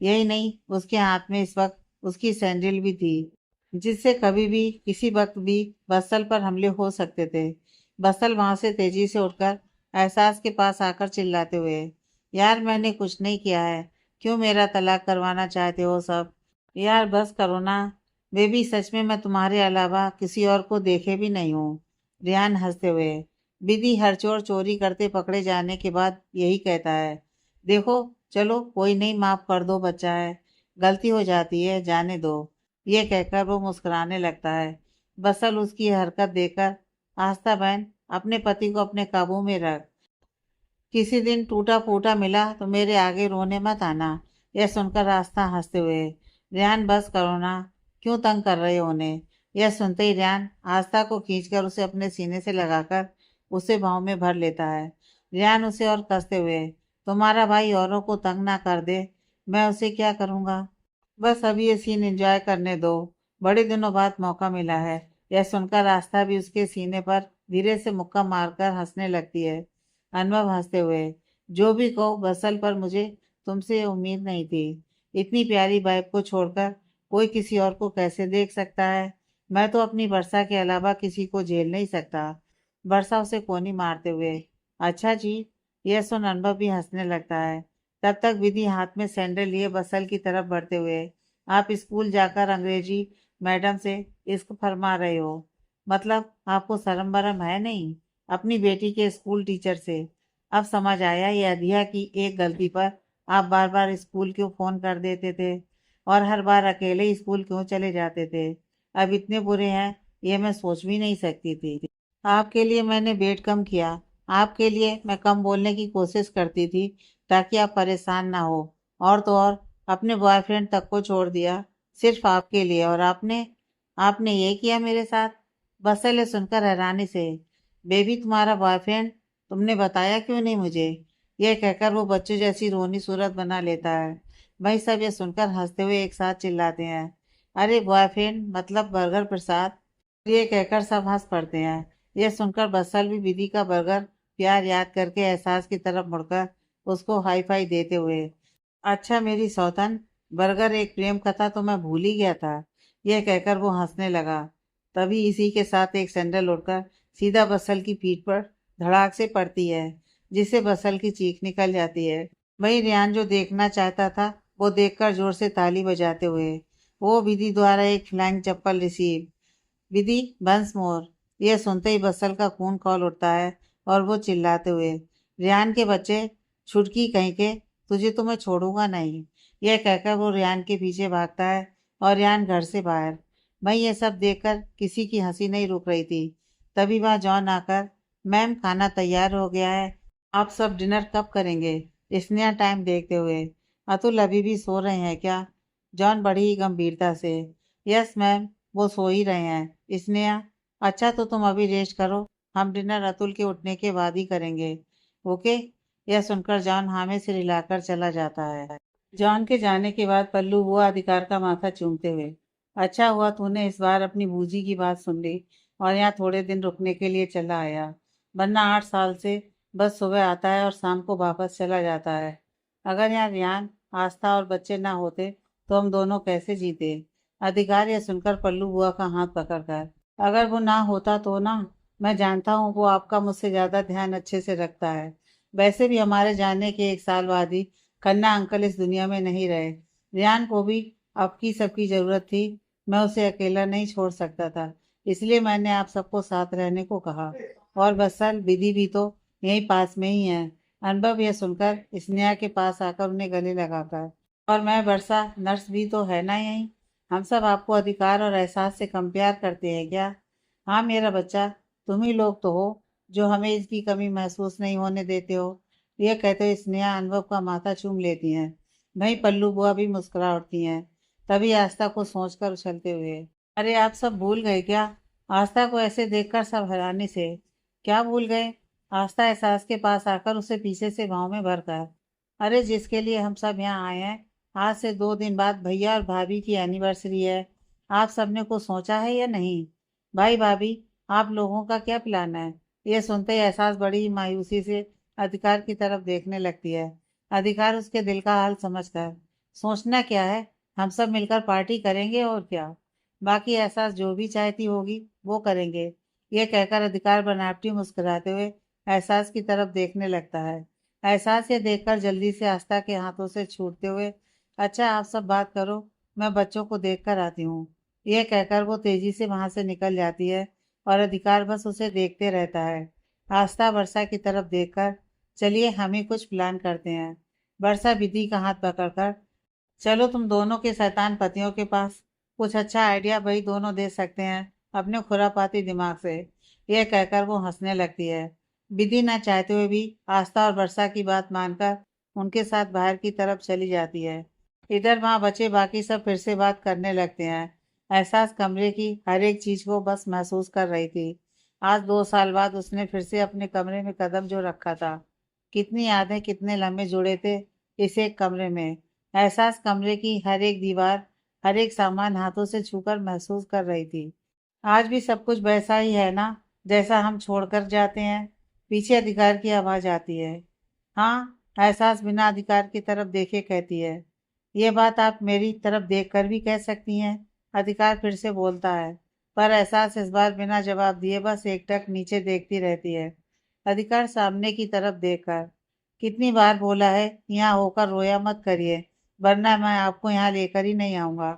यही नहीं, उसके हाथ में इस वक्त उसकी सैंडल भी थी, जिससे कभी भी किसी वक्त भी बसल पर हमले हो सकते थे। बसल वहां से तेजी से उठकर एहसास के पास आकर चिल्लाते हुए, यार मैंने कुछ नहीं किया है, क्यों मेरा तलाक करवाना चाहते हो सब? यार बस करो ना बेबी, सच में मैं तुम्हारे अलावा किसी और को देखे भी नहीं हूँ। रियान हंसते हुए, विधि हर चोर चोरी करते पकड़े जाने के बाद यही कहता है, देखो चलो कोई नहीं, माफ कर दो, बच्चा है, गलती हो जाती है, जाने दो। ये कहकर वो मुस्कुराने लगता है। बसल उसकी हरकत देखकर, आस्था बहन अपने पति को अपने काबू में रख। किसी दिन टूटा फूटा मिला तो मेरे आगे रोने मत आना। यह सुनकर रास्ता हंसते हुए, रेहान बस करो ना, क्यों तंग कर रहे हो उन्हें। यह सुनते ही रेहान आस्था को खींचकर उसे अपने सीने से लगाकर उसे बाहों में भर लेता है। रेहान उसे और कसते हुए, तुम्हारा भाई औरों को तंग ना कर दे, मैं उसे क्या करूँगा। बस अभी ये सीन एंजॉय करने दो, बड़े दिनों बाद मौका मिला है। यह सुनकर आस्था भी उसके सीने पर धीरे से मुक्का मारकर हंसने लगती है। अनुभव हंसते हुए, जो भी कहो बसल, पर मुझे तुमसे ये उम्मीद नहीं थी। इतनी प्यारी वाइफ को छोड़कर कोई किसी और को कैसे देख सकता है। मैं तो अपनी वर्षा के अलावा किसी को झेल नहीं सकता। वर्षा उसे कोनी मारते हुए, अच्छा जी। यह सुन अनुभव भी हंसने लगता है। तब तक विधि हाथ में सैंडल लिए बसल की तरफ बढ़ते हुए, आप स्कूल जाकर अंग्रेजी मैडम से इश्क फरमा रहे हो, मतलब आपको शर्म बरम है नहीं अपनी बेटी के स्कूल टीचर से। अब समझ आया ये अधिया की एक गलती पर आप बार बार स्कूल क्यों फोन कर देते थे और हर बार अकेले स्कूल क्यों चले जाते थे। अब इतने बुरे हैं ये मैं सोच भी नहीं सकती थी। आपके लिए मैंने वेट कम किया, आपके लिए मैं कम बोलने की कोशिश करती थी ताकि आप परेशान ना हो। और तो और अपने बॉयफ्रेंड तक को छोड़ दिया सिर्फ आपके लिए, और आपने आपने ये किया मेरे साथ। बसले सुनकर हैरानी से, बेबी तुम्हारा बॉयफ्रेंड, तुमने बताया क्यों नहीं मुझे। यह कहकर वो बच्चे जैसी रोनी सूरत बना लेता है। वही सब ये सुनकर हंसते हुए एक साथ चिल्लाते हैं, अरे बॉयफ्रेंड मतलब बर्गर प्रसाद। ये कहकर सब हंस पड़ते हैं। यह सुनकर बसल भी विधि का बर्गर प्यार याद करके एहसास की तरफ मुड़कर उसको हाई फाई देते हुए, अच्छा मेरी सौतन, बर्गर एक प्रेम कथा तो मैं भूल ही गया था। यह कहकर वो हंसने लगा। तभी इसी के साथ एक सैंडल उड़कर सीधा बसल की पीठ पर धड़ाक से पड़ती है, जिससे बसल की चीख निकल जाती है। वही रेहान जो देखना चाहता था वो देखकर जोर से ताली बजाते हुए, वो विधि द्वारा एक फ्लैंग चप्पल रिसीव, विधि वंस मोर। यह सुनते ही बसल का खून खौल उठता है और वो चिल्लाते हुए, रेहान के बच्चे, छुटकी कहीं के, तुझे तो मैं छोड़ूंगा नहीं। यह कहकर वो रेहान के पीछे भागता है और रेहान घर से बाहर। वहीं यह सब देखकर किसी की हंसी नहीं रुक रही थी। तभी वहां जॉन आकर, मैम खाना तैयार हो गया है, आप सब डिनर कब करेंगे। स्नेहा टाइम देखते हुए, अतुल अभी भी सो रहे हैं क्या। जॉन बड़ी ही गंभीरता से, यस मैम, वो सो ही रहे हैं। स्नेहा, अच्छा तो तुम अभी रेस्ट करो, हम डिनर अतुल के उठने के बाद ही करेंगे, ओके। यह सुनकर जॉन हाँ में सिर हिलाकर चला जाता है। जॉन के जाने के बाद पल्लू वो अधिकार का माथा चूमते हुए, अच्छा हुआ तूने इस बार अपनी बूजी की बात सुन ली और यहाँ थोड़े दिन रुकने के लिए चला आया, वरना 8 साल से बस सुबह आता है और शाम को वापस चला जाता है। अगर यहाँ रियान, आस्था और बच्चे ना होते तो हम दोनों कैसे जीते। अधिकार यह सुनकर पल्लू बुआ का हाथ पकड़कर, अगर वो ना होता तो ना, मैं जानता हूँ वो आपका मुझसे ज्यादा ध्यान अच्छे से रखता है। वैसे भी हमारे जाने के 1 साल बाद ही खन्ना अंकल इस दुनिया में नहीं रहे। रियान को भी आपकी सबकी जरूरत थी, मैं उसे अकेला नहीं छोड़ सकता था, इसलिए मैंने आप सबको साथ रहने को कहा। और बसल विधि भी तो यहीं पास में ही है। अनुभव यह सुनकर स्नेहा के पास आकर उन्हें गले लगाकर, और मैं वर्षा नर्स भी तो है ना यहीं, हम सब आपको अधिकार और एहसास से कम प्यार करते हैं क्या। हाँ मेरा बच्चा, तुम ही लोग तो हो जो हमें इसकी कमी महसूस नहीं होने देते हो। यह कहते हुए स्नेहा अनुभव का माथा चूम लेती हैं। वहीं पल्लू बुआ भी मुस्कुरा उठती हैं। तभी आस्था को सोचकर उछलते हुए, अरे आप सब भूल गए क्या। आस्था को ऐसे देखकर सब हैरानी से, क्या भूल गए। आस्था एहसास के पास आकर उसे पीछे से भाव में भरकर, अरे जिसके लिए हम सब यहाँ आए हैं, आज से 2 दिन बाद भैया और भाभी की एनिवर्सरी है। आप सबने कुछ सोचा है या नहीं। भाई भाभी, आप लोगों का क्या प्लान है। ये सुनते ही एहसास बड़ी ही मायूसी से अधिकार की तरफ देखने लगती है। अधिकार उसके दिल का हाल समझकर, सोचना क्या है, हम सब मिलकर पार्टी करेंगे और क्या, बाकी एहसास जो भी चाहती होगी वो करेंगे। ये कहकर अधिकार बनावटी मुस्कुराते हुए एहसास की तरफ देखने लगता है। एहसास ये देखकर जल्दी से आस्था के हाथों से छूटते हुए, अच्छा आप सब बात करो, मैं बच्चों को देख कर आती हूँ। यह कहकर वो तेजी से वहां से निकल जाती है और अधिकार बस उसे देखते रहता है। आस्था वर्षा की तरफ देखकर, चलिए हम ही कुछ प्लान करते हैं। वर्षा विधि का हाथ पकड़कर, चलो तुम दोनों के शैतान पतियों के पास कुछ अच्छा आइडिया वही दोनों दे सकते हैं अपने खुरापाती दिमाग से। यह कहकर वो हंसने लगती है। विधि न चाहते हुए भी आस्था और वर्षा की बात मानकर उनके साथ बाहर की तरफ चली जाती है। इधर वहां बचे बाकी सब फिर से बात करने लगते हैं। एहसास कमरे की हर एक चीज को बस महसूस कर रही थी। आज 2 साल बाद उसने फिर से अपने कमरे में कदम जो रखा था। कितनी यादें कितने लम्हे जुड़े थे इस एक कमरे में। एहसास कमरे की हर एक दीवार, हर एक सामान हाथों से छूकर महसूस कर रही थी। आज भी सब कुछ वैसा ही है ना, जैसा हम छोड़कर जाते हैं। पीछे अधिकार की आवाज आती है। हाँ, एहसास बिना अधिकार की तरफ देखे कहती है। ये बात आप मेरी तरफ देखकर भी कह सकती हैं। अधिकार फिर से बोलता है। पर एहसास इस बार बिना जवाब दिए बस एकटक नीचे देखती रहती है। अधिकार सामने की तरफ देखकर। कितनी बार बोला है यहाँ होकर रोया मत करिए, वरना मैं आपको यहाँ लेकर ही नहीं आऊंगा।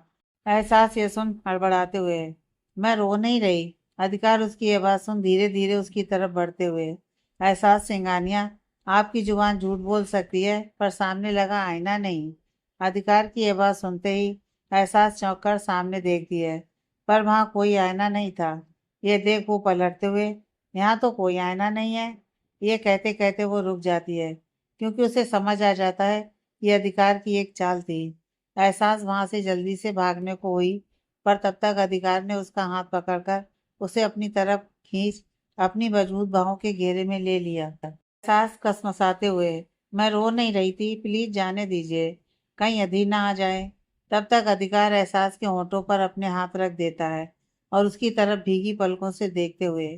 एहसास ये सुन हड़बड़ाते हुए, मैं रो नहीं रही। अधिकार उसकी आवाज सुन धीरे धीरे उसकी तरफ बढ़ते हुए। एहसास सिंगानिया, आपकी जुबान झूठ बोल सकती है पर सामने लगा आईना नहीं। अधिकार की आवाज सुनते ही एहसास चौंक कर सामने देखती है, पर वहां कोई आईना नहीं था। ये देख वो पलटते हुए, यहाँ तो कोई आईना नहीं है। ये कहते कहते वो रुक जाती है, क्योंकि उसे समझ आ जाता है ये अधिकार की एक चाल थी। एहसास वहां से जल्दी से भागने को हुई, पर तब तक अधिकार ने उसका हाथ पकड़कर उसे अपनी तरफ खींच अपनी मजबूत बाहों के घेरे में ले लिया। एहसास कसमसाते हुए, मैं रो नहीं रही थी, प्लीज जाने दीजिए, कहीं अधीर ना आ जाए। तब तक अधिकार एहसास के होंठों पर अपने हाथ रख देता है और उसकी तरफ भीगी पलकों से देखते हुए,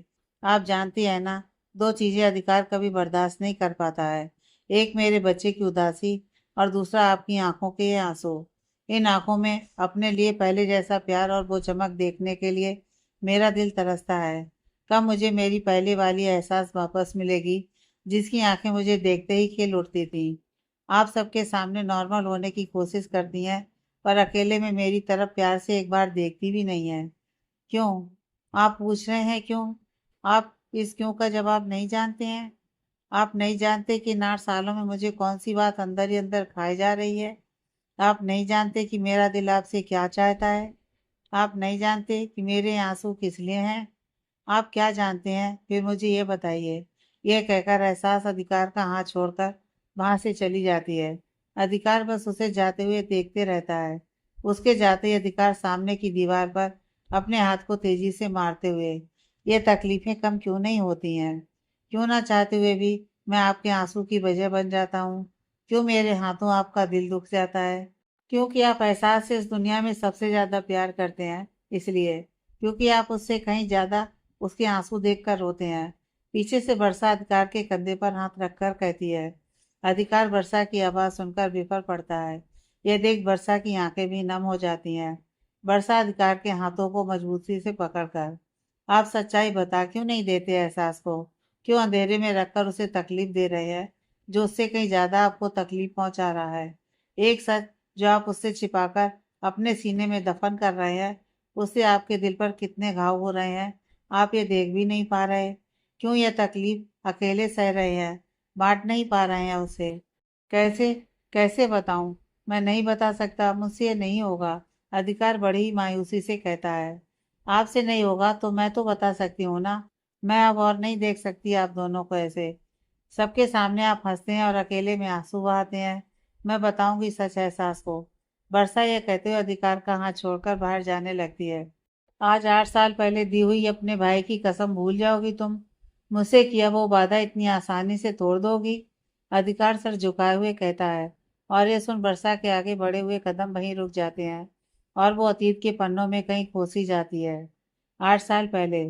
आप जानती है ना, दो चीजें अधिकार कभी बर्दाश्त नहीं कर पाता है। एक मेरे बच्चे की उदासी और दूसरा आपकी आंखों के ये आंसू। इन आंखों में अपने लिए पहले जैसा प्यार और वो चमक देखने के लिए मेरा दिल तरसता है। कब मुझे मेरी पहले वाली एहसास वापस मिलेगी, जिसकी आंखें मुझे देखते ही खिल उठती थी। आप सबके सामने नॉर्मल होने की कोशिश करती हैं, पर अकेले में मेरी तरफ प्यार से एक बार देखती भी नहीं है। क्यों? आप पूछ रहे हैं क्यों? आप इस क्यों का जवाब नहीं जानते हैं। आप नहीं जानते कि इन 8 सालों में मुझे कौन सी बात अंदर ही अंदर खाई जा रही है। आप नहीं जानते कि मेरा दिल आपसे क्या चाहता है। आप नहीं जानते कि मेरे आंसू किस लिए हैं। आप क्या जानते हैं फिर मुझे ये बताइए। यह कहकर एहसास अधिकार का हाथ छोड़कर वहां से चली जाती है। अधिकार बस उसे जाते हुए देखते रहता है। उसके जाते ही अधिकार सामने की दीवार पर अपने हाथ को तेजी से मारते हुए, ये तकलीफें कम क्यों नहीं होती हैं। क्यों ना चाहते हुए भी मैं आपके आंसू की वजह बन जाता हूँ। क्यों मेरे हाथों आपका दिल दुख जाता है। क्योंकि आप एहसास से इस दुनिया में सबसे ज्यादा प्यार करते हैं, इसलिए। क्योंकि आप उससे कहीं ज्यादा उसके आंसू देखकर रोते हैं। पीछे से वर्षा अधिकार के कंधे पर हाथ रखकर कहती है। अधिकार वर्षा की आवाज सुनकर बिफर पड़ता है। यह देख वर्षा की आंखें भी नम हो जाती हैं। वर्षा अधिकार के हाथों को मजबूती से पकड़कर, आप सच्चाई बता क्यों नहीं देते एहसास को। क्यों अंधेरे में रखकर उसे तकलीफ दे रहे हैं, जो उससे कहीं ज्यादा आपको तकलीफ पहुंचा रहा है। एक सच जो आप उससे छिपाकर अपने सीने में दफन कर रहे हैं, उससे आपके दिल पर कितने घाव हो रहे हैं, आप ये देख भी नहीं पा रहे। क्यों यह तकलीफ अकेले सह रहे हैं, बांट नहीं पा रहे हैं उसे। कैसे कैसे बताऊं। मैं नहीं बता सकता, मुझसे ये नहीं होगा। अधिकार बड़ी ही मायूसी से कहता है। आपसे नहीं होगा तो मैं तो बता सकती हूँ ना। मैं अब और नहीं देख सकती आप दोनों को ऐसे। सबके सामने आप हंसते हैं और अकेले में आंसू बहाते हैं। मैं बताऊंगी सच एहसास को। वर्षा यह कहते हुए अधिकार का हाथ छोड़कर बाहर जाने लगती है। आज 8 साल पहले दी हुई अपने भाई की कसम भूल जाओगी तुम। मुझसे किया वो वादा इतनी आसानी से तोड़ दोगी। अधिकार सर झुकाए हुए कहता है। और ये सुन वर्षा के आगे बढ़े हुए कदम वहीं रुक जाते हैं और वो अतीत के पन्नों में कहीं खोसी जाती है। 8 साल पहले।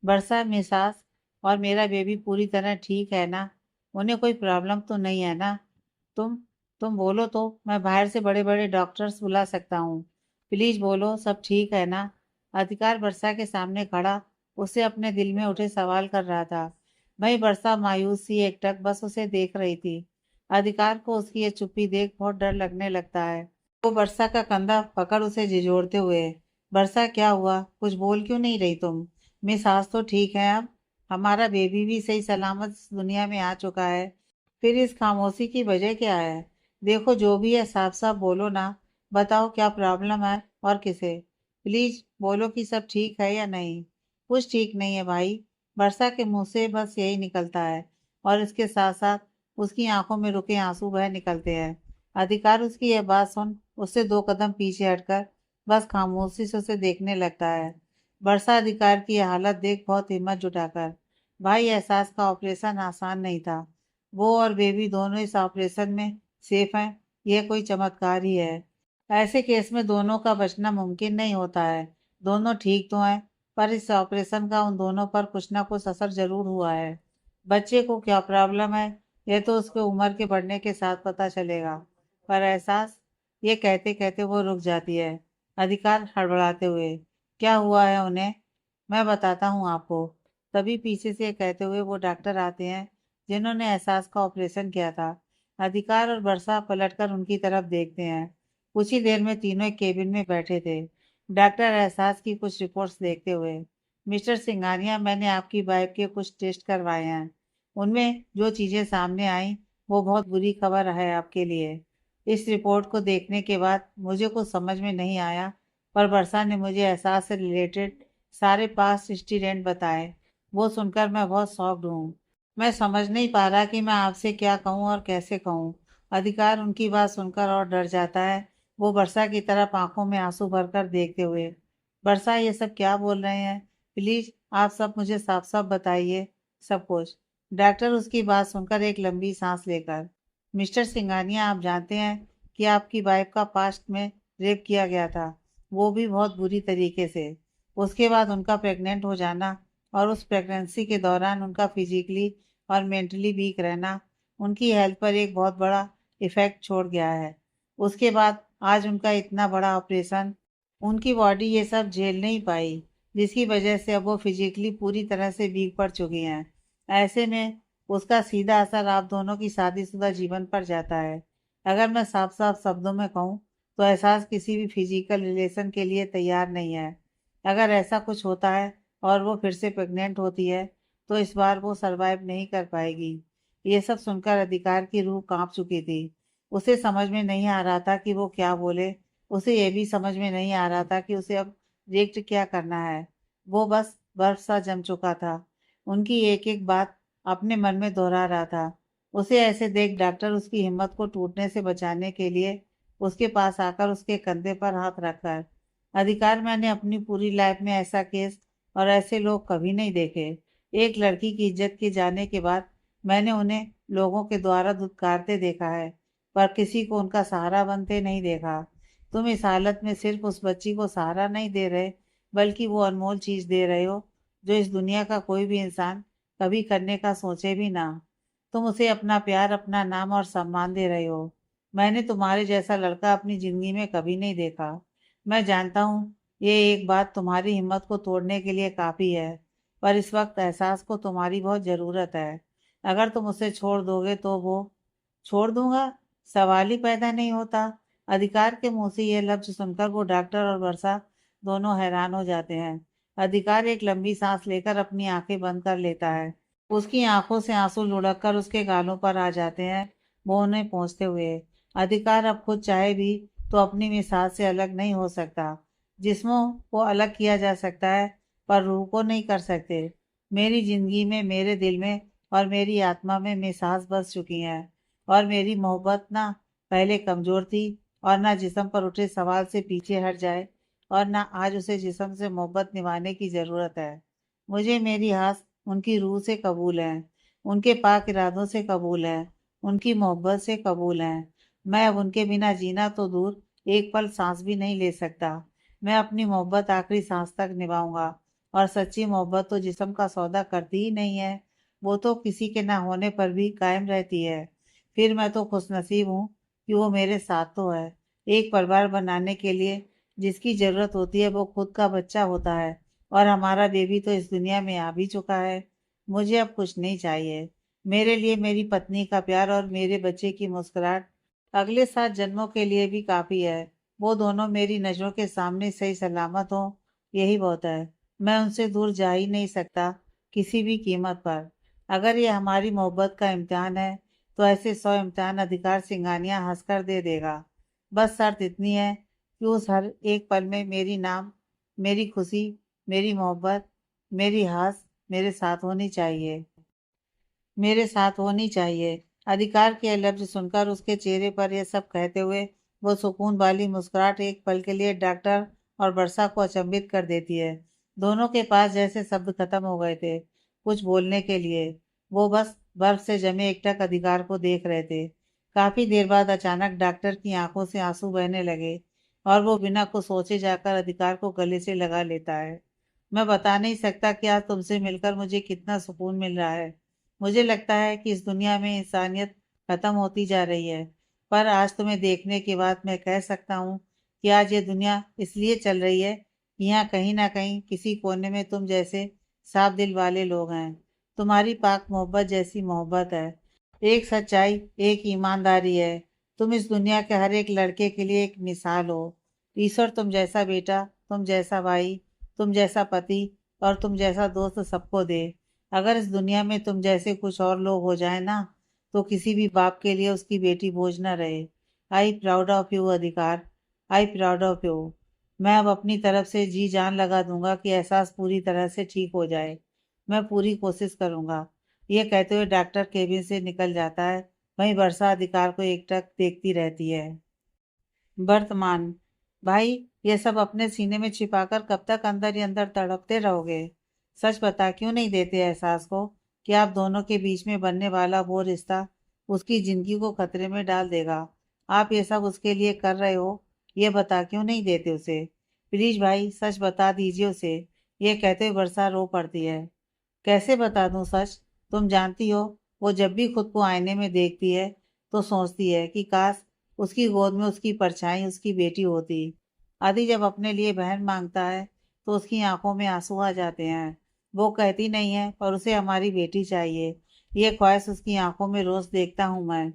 वर्षा, मिसास और मेरा बेबी पूरी तरह ठीक है ना। उन्हें कोई प्रॉब्लम तो नहीं है ना। तुम तुम बोलो तो मैं बाहर से बड़े बड़े डॉक्टर्स बुला सकता हूँ। प्लीज बोलो सब ठीक है ना। अधिकार वर्षा के सामने खड़ा उसे अपने दिल में उठे सवाल कर रहा था। वही वर्षा मायूस सी एकटक बस उसे देख रही थी। अधिकार को उसकी ये चुप्पी देख बहुत डर लगने लगता है। वो वर्षा का कंधा पकड़ उसे झिझोड़ते हुए, वर्षा क्या हुआ, कुछ बोल क्यों नहीं रही तुम। मिस आज तो ठीक है अब। हमारा बेबी भी सही सलामत इस दुनिया में आ चुका है। फिर इस खामोशी की वजह क्या है। देखो जो भी है साफ साफ बोलो ना। बताओ क्या प्रॉब्लम है और किसे। प्लीज बोलो कि सब ठीक है या नहीं। कुछ ठीक नहीं है भाई। वर्षा के मुंह से बस यही निकलता है और इसके साथ साथ उसकी आंखों में रुके आंसू बह निकलते हैं। अधिकार उसकी यह बात सुन उससे 2 कदम पीछे हटकर बस खामोशी से उसे देखने लगता है। वर्षा अधिकार की यह हालत देख बहुत हिम्मत जुटाकर, भाई एहसास का ऑपरेशन आसान नहीं था। वो और बेबी दोनों इस ऑपरेशन में सेफ हैं, यह कोई चमत्कार ही है। ऐसे केस में दोनों का बचना मुमकिन नहीं होता है। दोनों ठीक तो हैं, पर इस ऑपरेशन का उन दोनों पर कुछ ना कुछ असर जरूर हुआ है। बच्चे को क्या प्रॉब्लम है, यह तो उसके उम्र के बढ़ने के साथ पता चलेगा। पर एहसास, ये कहते कहते वो रुक जाती है। अधिकार हड़बड़ाते हुए, क्या हुआ है उन्हें? मैं बताता हूँ आपको। तभी पीछे से कहते हुए वो डॉक्टर आते हैं जिन्होंने एहसास का ऑपरेशन किया था। अधिकार और वर्षा पलटकर उनकी तरफ देखते हैं। कुछ ही देर में तीनों एक केबिन में बैठे थे, डॉक्टर एहसास की कुछ रिपोर्ट्स देखते हुए। मिस्टर सिंघानिया, मैंने आपकी वाइफ के कुछ टेस्ट करवाए हैं। उनमें जो चीजें सामने आई वो बहुत बुरी खबर है आपके लिए। इस रिपोर्ट को देखने के बाद मुझे कुछ समझ में नहीं आया, पर वर्षा ने मुझे एहसास से रिलेटेड सारे पास्ट इंसिडेंट बताए। वो सुनकर मैं बहुत शॉक्ड हूँ। मैं समझ नहीं पा रहा कि मैं आपसे क्या कहूँ और कैसे कहूँ। अधिकार उनकी बात सुनकर और डर जाता है। वो वर्षा की तरफ आंखों में आंसू भरकर देखते हुए, वर्षा ये सब क्या बोल रहे हैं? प्लीज आप सब मुझे साफ साफ बताइए सब कुछ। डॉक्टर उसकी बात सुनकर एक लंबी सांस लेकर, मिस्टर सिंघानिया, आप जानते हैं कि आपकी वाइफ का पास्ट में रेप किया गया था, वो भी बहुत बुरी तरीके से। उसके बाद उनका प्रेग्नेंट हो जाना और उस प्रेगनेंसी के दौरान उनका फिजिकली और मेंटली वीक रहना उनकी हेल्थ पर एक बहुत बड़ा इफेक्ट छोड़ गया है। उसके बाद आज उनका इतना बड़ा ऑपरेशन, उनकी बॉडी ये सब झेल नहीं पाई, जिसकी वजह से अब वो फिजिकली पूरी तरह से वीक पड़ चुकी हैं। ऐसे में उसका सीधा असर आप दोनों की शादीशुदा जीवन पर जाता है। अगर मैं साफ साफ शब्दों में कहूँ तो एहसास किसी भी फिजिकल रिलेशन के लिए तैयार नहीं है। अगर ऐसा कुछ होता है और वो फिर से प्रेग्नेंट होती है तो इस बार वो सरवाइव नहीं कर पाएगी। ये सब सुनकर अधिकार की रूह कांप चुकी थी। उसे समझ में नहीं आ रहा था कि वो क्या बोले। उसे ये भी समझ में नहीं आ रहा था कि उसे अब रिएक्ट क्या करना है। वो बस बर्फ सा जम चुका था। उनकी एक एक बात अपने मन में दोहरा रहा था। उसे ऐसे देख डॉक्टर उसकी हिम्मत को टूटने से बचाने के लिए उसके पास आकर उसके कंधे पर हाथ रखकर, अधिकार, मैंने अपनी पूरी लाइफ में ऐसा केस और ऐसे लोग कभी नहीं देखे। एक लड़की की इज्जत के जाने के बाद मैंने उन्हें लोगों के द्वारा धुतकारते देखा है, पर किसी को उनका सहारा बनते नहीं देखा। तुम इस हालत में सिर्फ उस बच्ची को सहारा नहीं दे रहे, बल्कि वो अनमोल चीज दे रहे हो जो इस दुनिया का कोई भी इंसान कभी करने का सोचे भी ना। तुम उसे अपना प्यार, अपना नाम और सम्मान दे रहे हो। मैंने तुम्हारे जैसा लड़का अपनी जिंदगी में कभी नहीं देखा। मैं जानता हूँ ये एक बात तुम्हारी हिम्मत को तोड़ने के लिए काफी है, पर इस वक्त एहसास को तुम्हारी बहुत जरूरत है। अगर तुम उसे छोड़ दोगे तो वो, छोड़ दूंगा, सवाल ही पैदा नहीं होता। अधिकार के मुंह से यह लफ्ज सुनकर वो डॉक्टर और वर्षा दोनों हैरान हो जाते हैं। अधिकार एक लंबी सांस लेकर अपनी आंखें बंद कर लेता है। उसकी आंखों से आंसू लुढ़क कर उसके गालों पर आ जाते हैं, वो उन्हें पहुंचते हुए। अधिकार अब खुद चाहे भी तो अपनी मिसाल से अलग नहीं हो सकता। जिस्मों को अलग किया जा सकता है, पर रूह को नहीं कर सकते। मेरी जिंदगी में, मेरे दिल में और मेरी आत्मा में मिसाज बस चुकी हैं, और मेरी मोहब्बत ना पहले कमजोर थी और ना जिस्म पर उठे सवाल से पीछे हट जाए, और ना आज उसे जिस्म से मोहब्बत निभाने की ज़रूरत है। मुझे मेरी आस उनकी रूह से कबूल है, उनके पाक इरादों से कबूल है, उनकी मोहब्बत से कबूल है। मैं अब उनके बिना जीना तो दूर, एक पल सांस भी नहीं ले सकता। मैं अपनी मोहब्बत आखिरी सांस तक निभाऊंगा। और सच्ची मोहब्बत तो जिस्म का सौदा करती ही नहीं है, वो तो किसी के ना होने पर भी कायम रहती है। फिर मैं तो खुशनसीब हूँ कि वो मेरे साथ तो है। एक परिवार बनाने के लिए जिसकी जरूरत होती है वो खुद का बच्चा होता है, और हमारा बेबी तो इस दुनिया में आ भी चुका है। मुझे अब कुछ नहीं चाहिए। मेरे लिए मेरी पत्नी का प्यार और मेरे बच्चे की मुस्कुराहट अगले 7 जन्मों के लिए भी काफी है। वो दोनों मेरी नजरों के सामने सही सलामत हो, यही बहुत है। मैं उनसे दूर जा ही नहीं सकता किसी भी कीमत पर। अगर ये हमारी मोहब्बत का इम्तिहान है तो ऐसे 100 इम्तिहान अधिकार सिंघानिया हंसकर दे देगा। बस शर्त इतनी है कि उस हर एक पल में मेरी नाम, मेरी खुशी, मेरी मोहब्बत, मेरी हंस मेरे साथ होनी चाहिए, मेरे साथ होनी चाहिए। अधिकार के लफ्ज सुनकर उसके चेहरे पर यह सब कहते हुए वो सुकून वाली मुस्कुराहट एक पल के लिए डॉक्टर और वर्षा को अचंभित कर देती है। दोनों के पास जैसे शब्द खत्म हो गए थे कुछ बोलने के लिए। वो बस बर्फ से जमे एकटक अधिकार को देख रहे थे। काफी देर बाद अचानक डॉक्टर की आंखों से आंसू बहने लगे और वो बिना कुछ सोचे जाकर अधिकार को गले से लगा लेता है। मैं बता नहीं सकता कि आज तुमसे मिलकर मुझे कितना सुकून मिल रहा है। मुझे लगता है कि इस दुनिया में इंसानियत खत्म होती जा रही है, पर आज तुम्हें देखने के बाद मैं कह सकता हूँ कि आज ये दुनिया इसलिए चल रही है कि यहाँ कहीं ना कहीं किसी कोने में तुम जैसे साफ दिल वाले लोग हैं। तुम्हारी पाक मोहब्बत जैसी मोहब्बत है, एक सच्चाई, एक ईमानदारी है। तुम इस दुनिया के हर एक लड़के के लिए एक मिसाल हो। ईश्वर तुम जैसा बेटा, तुम जैसा भाई, तुम जैसा पति और तुम जैसा दोस्त सबको दे। अगर इस दुनिया में तुम जैसे कुछ और लोग हो जाए ना, तो किसी भी बाप के लिए उसकी बेटी बोझ ना रहे। आई प्राउड ऑफ यू अधिकार, आई प्राउड ऑफ यू। मैं अब अपनी तरफ से जी जान लगा दूंगा कि एहसास पूरी तरह से ठीक हो जाए। मैं पूरी कोशिश करूंगा। ये कहते हुए डॉक्टर केबिन से निकल जाता है। वहीं वर्षा अधिकार को एकटक देखती रहती है। वर्तमान। भाई, ये सब अपने सीने में छिपाकर कब तक अंदर ही अंदर तड़पते रहोगे? सच बता, क्यों नहीं देते एहसास को कि आप दोनों के बीच में बनने वाला वो रिश्ता उसकी जिंदगी को खतरे में डाल देगा? आप ये सब उसके लिए कर रहे हो, ये बता क्यों नहीं देते उसे? प्लीज भाई, सच बता दीजिए उसे। ये कहते हुए वर्षा रो पड़ती है। कैसे बता दूं सच? तुम जानती हो, वो जब भी खुद को आईने में देखती है तो सोचती है कि काश उसकी गोद में उसकी परछाई उसकी बेटी होती। आदि जब अपने लिए बहन मांगता है तो उसकी आंखों में आंसू आ जाते हैं। वो कहती नहीं है पर उसे हमारी बेटी चाहिए। ये ख्वाहिश उसकी आंखों में रोज देखता हूँ मैं।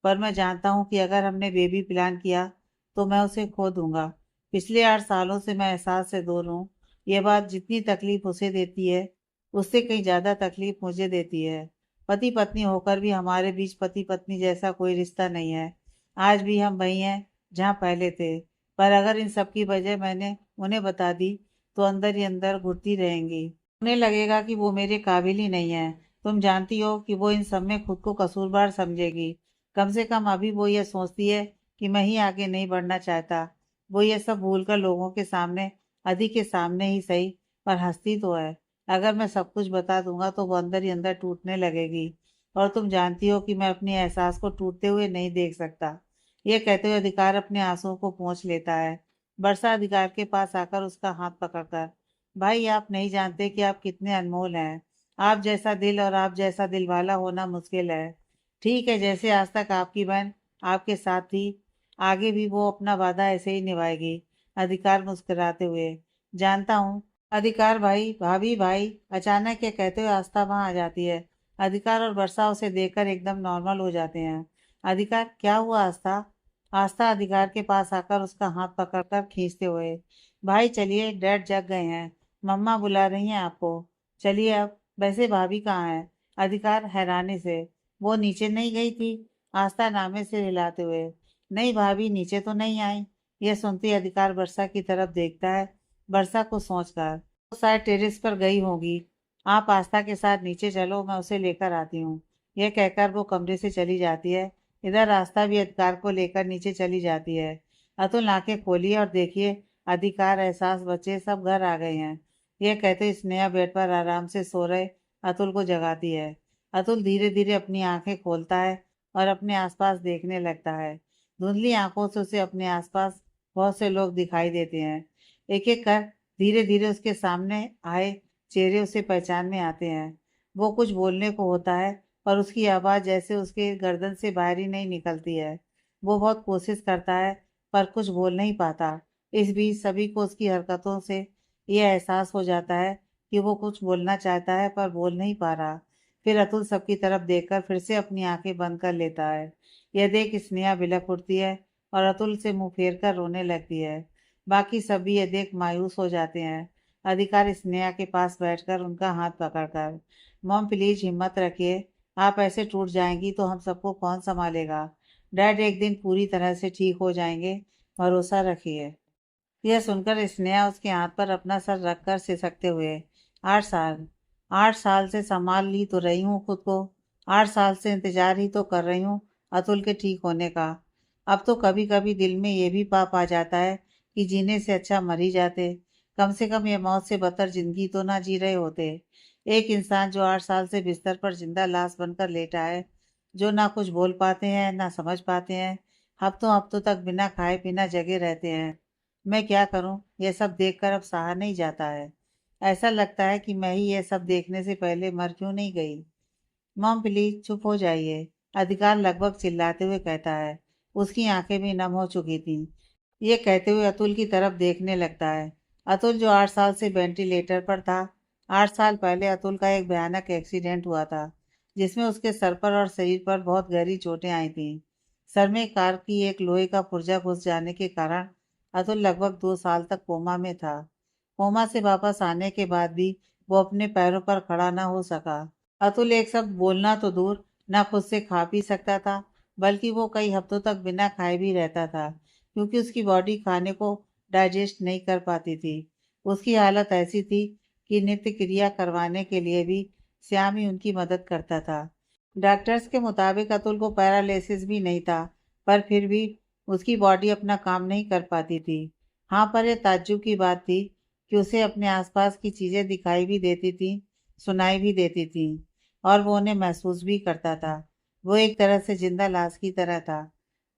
पर मैं जानता हूँ कि अगर हमने बेबी प्लान किया तो मैं उसे खो दूंगा। पिछले 8 सालों से मैं एहसास से दूर हूँ। ये बात जितनी तकलीफ उसे देती है उससे कहीं ज्यादा तकलीफ मुझे देती है। पति पत्नी होकर भी हमारे बीच पति पत्नी जैसा कोई रिश्ता नहीं है। आज भी हम वही हैं जहाँ पहले थे। पर अगर इन सब की वजह मैंने उन्हें बता दी तो अंदर ही अंदर घुटती रहेंगी। उन्हें लगेगा कि वो मेरे काबिल ही नहीं है। तुम जानती हो कि वो इन सब में खुद को कसूरवार समझेगी। कम से कम अभी वो ये सोचती है कि मैं ही आगे नहीं बढ़ना चाहता। वो ये सब भूलकर लोगों के सामने, अधि के सामने ही सही, पर हंसती तो है। अगर मैं सब कुछ बता दूंगा तो वो अंदर ही अंदर टूटने लगेगी। और तुम जानती हो कि मैं अपने एहसास को टूटते हुए नहीं देख सकता। ये कहते हुए अधिकार अपने आंसुओं को पोंछ लेता है। वर्षा अधिकार के पास आकर उसका हाथ पकड़कर, भाई आप नहीं जानते कि आप कितने अनमोल हैं। आप जैसा दिल और आप जैसा दिल वाला होना मुश्किल है। ठीक है, जैसे आज तक आपकी बहन आपके साथ थी, आगे भी वो अपना वादा ऐसे ही निभाएगी। अधिकार मुस्कुराते हुए, जानता हूँ। अधिकार भाई, भाभी भाई, अचानक ये कहते हुए आस्था वहां आ जाती है। अधिकार और वर्षा उसे देखकर एकदम नॉर्मल हो जाते हैं। अधिकार, क्या हुआ आस्था? आस्था अधिकार के पास आकर उसका हाथ पकड़कर खींचते हुए, भाई चलिए, डैड जग गए हैं, मम्मा बुला रही हैं आपको, चलिए अब। वैसे भाभी कहाँ है? अधिकार हैरानी से, वो नीचे नहीं गई थी? आस्था नामे से हिलाते हुए, नहीं भाभी, नीचे तो नहीं आई। यह सुनते ही अधिकार वर्षा की तरफ देखता है। वर्षा को सोचकर, वो शायद टेरेस पर गई होगी। आप आस्था के साथ नीचे चलो, मैं उसे लेकर आती हूँ। यह कहकर वो कमरे से चली जाती है। इधर रास्ता भी अधिकार को लेकर नीचे चली जाती है। अतुल आंखें खोलिए और देखिए, अधिकार, एहसास, बच्चे सब घर आ गए हैं। यह कहते हुए स्नेहा बेड पर आराम से सो रहे अतुल को जगाती है। अतुल धीरे धीरे अपनी आंखें खोलता है और अपने आसपास देखने लगता है। धुंधली आंखों से उसे अपने आसपास बहुत से लोग दिखाई देते हैं। एक एक कर धीरे धीरे उसके सामने आए चेहरे उसे पहचान में आते हैं। वो कुछ बोलने को होता है पर उसकी आवाज़ जैसे उसके गर्दन से बाहर ही नहीं निकलती है। वो बहुत कोशिश करता है पर कुछ बोल नहीं पाता। इस बीच सभी को उसकी हरकतों से ये एहसास हो जाता है कि वो कुछ बोलना चाहता है पर बोल नहीं पा रहा। फिर अतुल सबकी तरफ देखकर फिर से अपनी आंखें बंद कर लेता है। यह देख स्नेहा बिलख उठती है और अतुल से मुंह फेर कर रोने लगती है। बाकी सभी ये देख मायूस हो जाते हैं। अधिकार स्नेहा के पास बैठकर उनका हाथ पकड़कर, मॉम प्लीज हिम्मत रखिए, आप ऐसे टूट जाएंगी तो हम सबको कौन संभालेगा? डैड एक दिन पूरी तरह से ठीक हो जाएंगे, भरोसा रखिए। यह सुनकर स्नेहा उसके हाथ पर अपना सर रखकर सिसकते हुए, 8 साल, 8 साल से संभाल ही तो रही हूँ खुद को। 8 साल से इंतजार ही तो कर रही हूँ अतुल के ठीक होने का। अब तो कभी कभी दिल में ये भी पाप आ जाता है कि जीने से अच्छा मर ही जाते। कम से कम ये मौत से बदतर जिंदगी तो ना जी रहे होते। एक इंसान जो 8 साल से बिस्तर पर जिंदा लाश बनकर लेटा है, जो ना कुछ बोल पाते हैं ना समझ पाते हैं, हफ्तों हफ्तों तक बिना खाए बिना जगे रहते हैं। मैं क्या करूं, ये सब देखकर अब सहा नहीं जाता है। ऐसा लगता है कि मैं ही ये सब देखने से पहले मर क्यों नहीं गई। मॉम प्लीज चुप हो जाइए, अधिकार लगभग चिल्लाते हुए कहता है। उसकी आंखें भी नम हो चुकी थीं। ये कहते हुए अतुल की तरफ देखने लगता है। अतुल जो 8 साल से वेंटिलेटर पर था। 8 साल पहले अतुल का एक भयानक एक्सीडेंट हुआ था, जिसमें उसके सर पर और शरीर पर बहुत गहरी चोटें आई थीं। सर में कार की एक लोहे का पुर्जा घुस जाने के कारण अतुल लगभग 2 साल तक कोमा में था। कोमा से वापस आने के बाद भी वो अपने पैरों पर खड़ा न हो सका। अतुल एक शब्द बोलना तो दूर, न खुद से खा पी सकता था, बल्कि वो कई हफ्तों तक बिना खाए भी रहता था, क्योंकि उसकी बॉडी खाने को डाइजेस्ट नहीं कर पाती थी। उसकी हालत ऐसी थी कि नित्य क्रिया करवाने के लिए भी श्याम ही उनकी मदद करता था। डॉक्टर्स के मुताबिक अतुल को पैरालिसिस भी नहीं था, पर फिर भी उसकी बॉडी अपना काम नहीं कर पाती थी। हाँ, पर यह ताज्जुब की बात थी कि उसे अपने आसपास की चीज़ें दिखाई भी देती थी, सुनाई भी देती थी, और वो उन्हें महसूस भी करता था। वो एक तरह से जिंदा लाश की तरह था।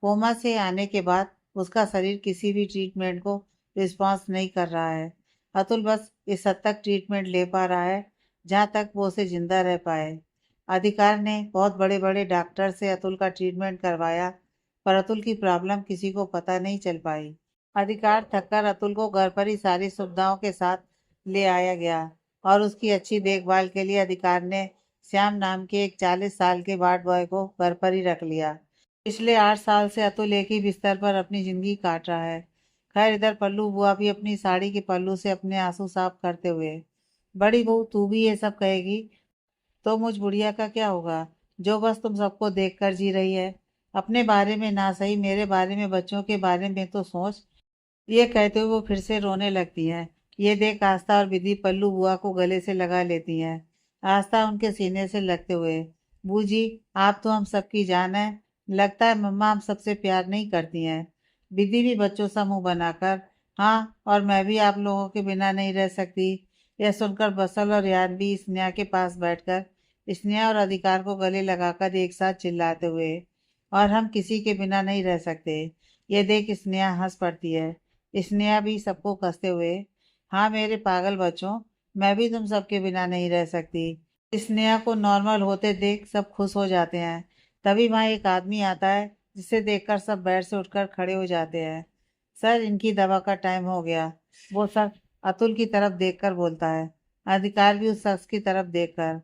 कोमा से आने के बाद उसका शरीर किसी भी ट्रीटमेंट को रिस्पॉन्स नहीं कर रहा है। अतुल बस इस हद तक ट्रीटमेंट ले पा रहा है जहाँ तक वो उसे जिंदा रह पाए। अधिकार ने बहुत बड़े बड़े डॉक्टर से अतुल का ट्रीटमेंट करवाया, पर अतुल की प्रॉब्लम किसी को पता नहीं चल पाई। अधिकार थककर अतुल को घर पर ही सारी सुविधाओं के साथ ले आया गया, और उसकी अच्छी देखभाल के लिए अधिकार ने श्याम नाम के एक 40 साल के वार्ड बॉय को घर पर ही रख लिया। पिछले 8 साल से अतुल एक ही बिस्तर पर अपनी जिंदगी काट रहा है। खैर, इधर पल्लू बुआ भी अपनी साड़ी के पल्लू से अपने आंसू साफ करते हुए, बड़ी बहू तू भी ये सब कहेगी तो मुझ बुढ़िया का क्या होगा, जो बस तुम सबको देख कर जी रही है। अपने बारे में ना सही, मेरे बारे में, बच्चों के बारे में तो सोच। ये कहते हुए वो फिर से रोने लगती हैं। ये देख आस्था और विधि पल्लू बुआ को गले से लगा लेती हैं। आस्था उनके सीने से लगते हुए, बूजी, आप तो हम सबकी जान है। लगता है मम्मा हम सबसे प्यार नहीं करती हैं। विधि भी बच्चों सा मुंह बनाकर, हाँ, और मैं भी आप लोगों के बिना नहीं रह सकती। यह सुनकर बसल और यान भी स्नेहा के पास बैठकर स्नेहा और अधिकार को गले लगाकर एक साथ चिल्लाते हुए, और हम किसी के बिना नहीं रह सकते। ये देख स्नेहा हंस पड़ती है। स्नेहा भी सबको कसते हुए, हाँ मेरे पागल बच्चों, मैं भी तुम सबके बिना नहीं रह सकती। स्नेहा को नॉर्मल होते देख सब खुश हो जाते हैं। तभी वहाँ एक आदमी आता है, जिसे देखकर सब बेड से उठकर खड़े हो जाते हैं। सर, इनकी दवा का टाइम हो गया। वो शख्स अतुल की तरफ देखकर बोलता है। अधिकार भी उस शख्स की तरफ देखकर,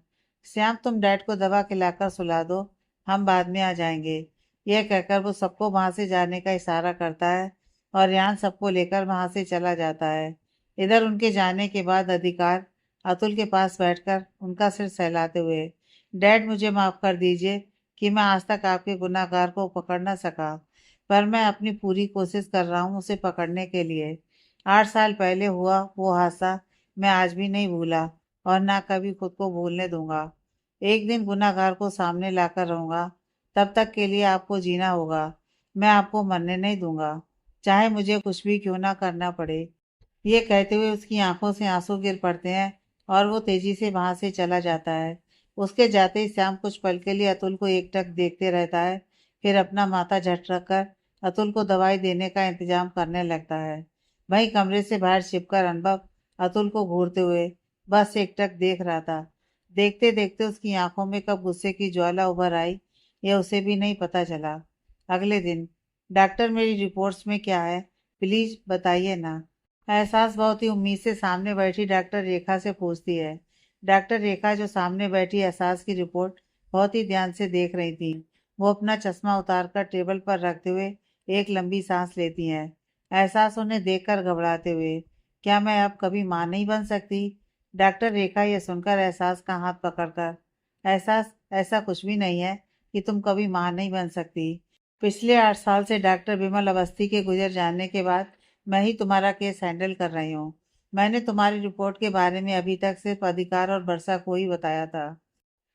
श्याम तुम डैड को दवा खिलाकर सुला दो, हम बाद में आ जाएंगे। यह कहकर वो सबको वहां से जाने का इशारा करता है, और रेहान सबको लेकर वहां से चला जाता है। इधर उनके जाने के बाद अधिकार अतुल के पास बैठकर उनका सिर सहलाते हुए, डैड मुझे माफ़ कर दीजिए कि मैं आज तक आपके गुनाहगार को पकड़ न सका, पर मैं अपनी पूरी कोशिश कर रहा हूँ उसे पकड़ने के लिए। 8 साल पहले हुआ वो हादसा मैं आज भी नहीं भूला, और ना कभी खुद को भूलने दूंगा। एक दिन गुनाहगार को सामने लाकर रहूंगा। तब तक के लिए आपको जीना होगा। मैं आपको मरने नहीं दूंगा, चाहे मुझे कुछ भी क्यों ना करना पड़े। ये कहते हुए उसकी आंखों से आंसू गिर पड़ते हैं, और वो तेजी से वहां से चला जाता है। उसके जाते ही श्याम कुछ पल के लिए अतुल को एकटक देखते रहता है, फिर अपना माथा झटक कर अतुल को दवाई देने का इंतजाम करने लगता है। वहीं कमरे से बाहर छिपकर अनुभव अतुल को घूरते हुए बस एकटक देख रहा था। देखते देखते उसकी आंखों में कब गुस्से की ज्वाला उभर आई, यह उसे भी नहीं पता चला। अगले दिन, डॉक्टर मेरी रिपोर्ट्स में क्या है, प्लीज बताइए ना। एहसास बहुत ही उम्मीद से सामने बैठी डॉक्टर रेखा से पूछती है। डॉक्टर रेखा, जो सामने बैठी एहसास की रिपोर्ट बहुत ही ध्यान से देख रही थी, वो अपना चश्मा उतारकर टेबल पर रखते हुए एक लंबी सांस लेती हैं। एहसास उन्हें देखकर घबराते हुए, क्या मैं अब कभी माँ नहीं बन सकती? डॉक्टर रेखा यह सुनकर एहसास का हाथ पकड़कर, एहसास, ऐसा कुछ भी नहीं है कि तुम कभी माँ नहीं बन सकती। पिछले 8 साल से डॉक्टर विमल अवस्थी के गुजर जाने के बाद मैं ही तुम्हारा केस हैंडल कर रही हूँ। मैंने तुम्हारी रिपोर्ट के बारे में अभी तक सिर्फ अधिकार और वर्षा को ही बताया था।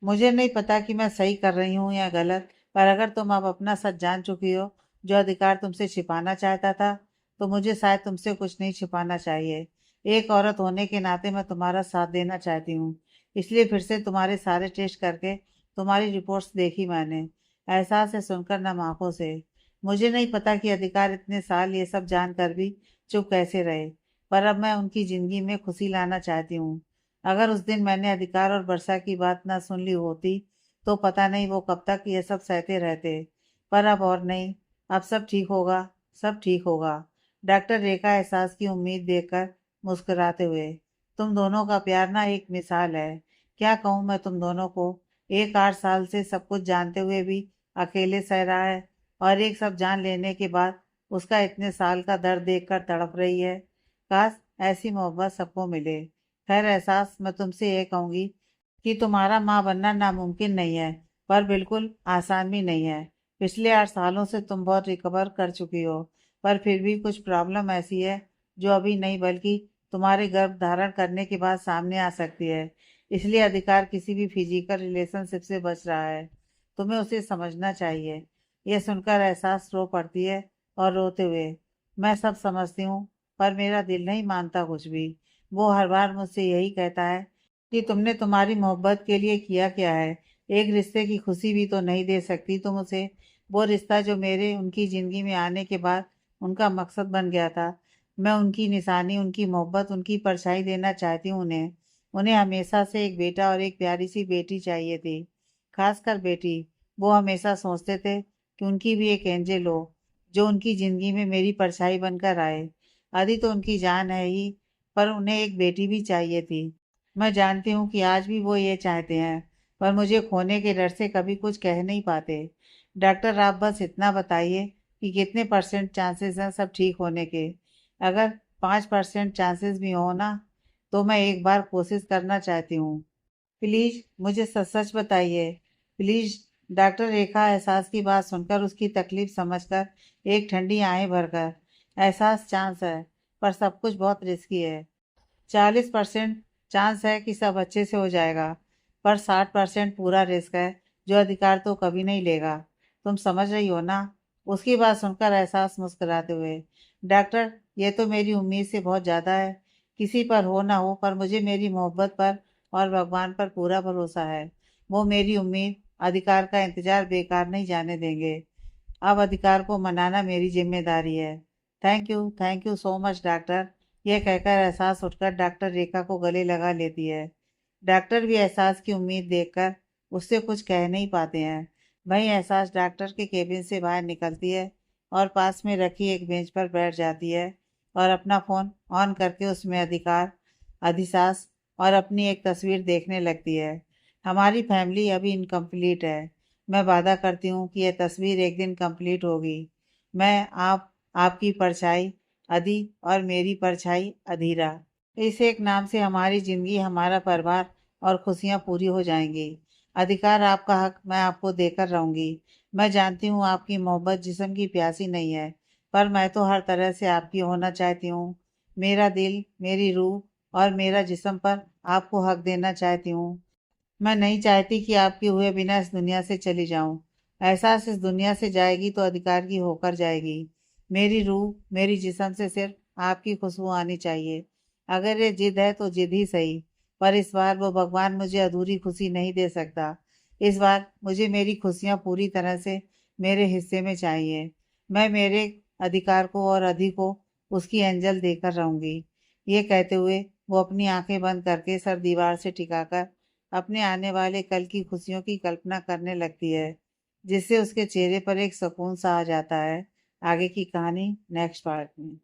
मुझे नहीं पता कि मैं सही कर रही हूँ या गलत, पर अगर तुम अब अपना सच जान चुकी हो, जो अधिकार तुमसे छिपाना चाहता था, तो मुझे शायद तुमसे कुछ नहीं छिपाना चाहिए। एक औरत होने के नाते मैं तुम्हारा साथ देना चाहती हूँ, इसलिए फिर से तुम्हारे सारे टेस्ट करके तुम्हारी रिपोर्ट्स देखी मैंने। एहसास है सुनकर नम आंखों से। मुझे नहीं पता कि अधिकार इतने साल ये सब जानकर भी चुप कैसे रहे, पर अब मैं उनकी जिंदगी में खुशी लाना चाहती हूँ। अगर उस दिन मैंने अधिकार और वर्षा की बात ना सुन ली होती, तो पता नहीं वो कब तक ये सब सहते रहते। पर अब और नहीं, अब सब ठीक होगा, सब ठीक होगा। डॉक्टर रेखा एहसास की उम्मीद देखकर मुस्कुराते हुए, तुम दोनों का प्यार ना एक मिसाल है। क्या कहूँ मैं तुम दोनों को, एक 8 साल से सब कुछ जानते हुए भी अकेले सह रहा है, और एक सब जान लेने के बाद उसका इतने साल का दर्द देखकर तड़प रही है। काश ऐसी मोहब्बत सबको मिले। खैर एहसास, मैं तुमसे ये कहूंगी कि तुम्हारा माँ बनना नामुमकिन नहीं है, पर बिल्कुल आसान भी नहीं है। पिछले 8 सालों से तुम बहुत रिकवर कर चुकी हो, पर फिर भी कुछ प्रॉब्लम ऐसी है जो अभी नहीं बल्कि तुम्हारे गर्भ धारण करने के बाद सामने आ सकती है। इसलिए अधिकार किसी भी फिजिकल रिलेशनशिप से बच रहा है। तुम्हें उसे समझना चाहिए। यह सुनकर एहसास रो पड़ती है, और रोते हुए, मैं सब समझती हूँ, पर मेरा दिल नहीं मानता कुछ भी। वो हर बार मुझसे यही कहता है कि तुमने तुम्हारी मोहब्बत के लिए किया क्या है। एक रिश्ते की खुशी भी तो नहीं दे सकती तुम उसे। वो रिश्ता जो मेरे उनकी ज़िंदगी में आने के बाद उनका मकसद बन गया था। मैं उनकी निशानी, उनकी मोहब्बत, उनकी परछाई देना चाहती हूँ उन्हें। उन्हें हमेशा से एक बेटा और एक प्यारी सी बेटी चाहिए थी, खासकर बेटी। वो हमेशा सोचते थे कि उनकी भी एक एंजल हो, जो उनकी ज़िंदगी में मेरी परछाई बनकर आए। आदि तो उनकी जान है ही, पर उन्हें एक बेटी भी चाहिए थी। मैं जानती हूँ कि आज भी वो ये चाहते हैं, पर मुझे खोने के डर से कभी कुछ कह नहीं पाते। डॉक्टर, आप बस इतना बताइए कि कितने परसेंट चांसेस हैं सब ठीक होने के। अगर 5% चांसेस भी हो ना, तो मैं एक बार कोशिश करना चाहती हूँ। प्लीज मुझे सच सच बताइए, प्लीज। डॉक्टर रेखा एहसास की बात सुनकर, उसकी तकलीफ समझकर, एक ठंडी आंखें भरकर, एहसास चांस है, पर सब कुछ बहुत रिस्की है। 40% चांस है कि सब अच्छे से हो जाएगा, पर 60% पूरा रिस्क है, जो अधिकार तो कभी नहीं लेगा। तुम समझ रही हो ना? उसकी बात सुनकर एहसास मुस्कुराते हुए, डॉक्टर, ये तो मेरी उम्मीद से बहुत ज़्यादा है। किसी पर हो ना हो, पर मुझे मेरी मोहब्बत पर और भगवान पर पूरा भरोसा है। वो मेरी उम्मीद, अधिकार का इंतजार बेकार नहीं जाने देंगे। अब अधिकार को मनाना मेरी जिम्मेदारी है। Thank you so much doctor. यह कहकर एहसास उठकर डॉक्टर रेखा को गले लगा लेती है। डॉक्टर भी एहसास की उम्मीद देखकर उससे कुछ कह नहीं पाते हैं। वहीं एहसास डॉक्टर के केबिन से बाहर निकलती है, और पास में रखी एक बेंच पर बैठ जाती है, और अपना फ़ोन ऑन करके उसमें अधिकार, अधिसास और अपनी एक तस्वीर देखने लगती है। हमारी फैमिली अभी इनकम्प्लीट है। मैं वादा करती हूँ कि यह तस्वीर एक दिन कंप्लीट होगी। मैं, आप, आपकी परछाई अदी, और मेरी परछाई अधीरा। इस एक नाम से हमारी जिंदगी, हमारा परिवार और खुशियाँ पूरी हो जाएंगी। अधिकार, आपका हक मैं आपको देकर रहूंगी। मैं जानती हूँ आपकी मोहब्बत जिस्म की प्यासी नहीं है, पर मैं तो हर तरह से आपकी होना चाहती हूँ। मेरा दिल, मेरी रूह और मेरा जिस्म पर आपको हक देना चाहती हूँ। मैं नहीं चाहती कि आपके हुए बिना इस दुनिया से चली जाऊं। एहसास इस दुनिया से जाएगी तो अधिकार की होकर जाएगी। मेरी रूह, मेरी जिस्म से सिर्फ आपकी खुशबू आनी चाहिए। अगर ये जिद है तो जिद ही सही, पर इस बार वो भगवान मुझे अधूरी खुशी नहीं दे सकता। इस बार मुझे मेरी खुशियाँ पूरी तरह से मेरे हिस्से में चाहिए। मैं मेरे अधिकार को और अधि को उसकी एंजल देकर रहूंगी। ये कहते हुए वो अपनी आंखें बंद करके सर दीवार से टिकाकर अपने आने वाले कल की खुशियों की कल्पना करने लगती है, जिससे उसके चेहरे पर एक सुकून सा आ जाता है। आगे की कहानी नेक्स्ट पार्ट में।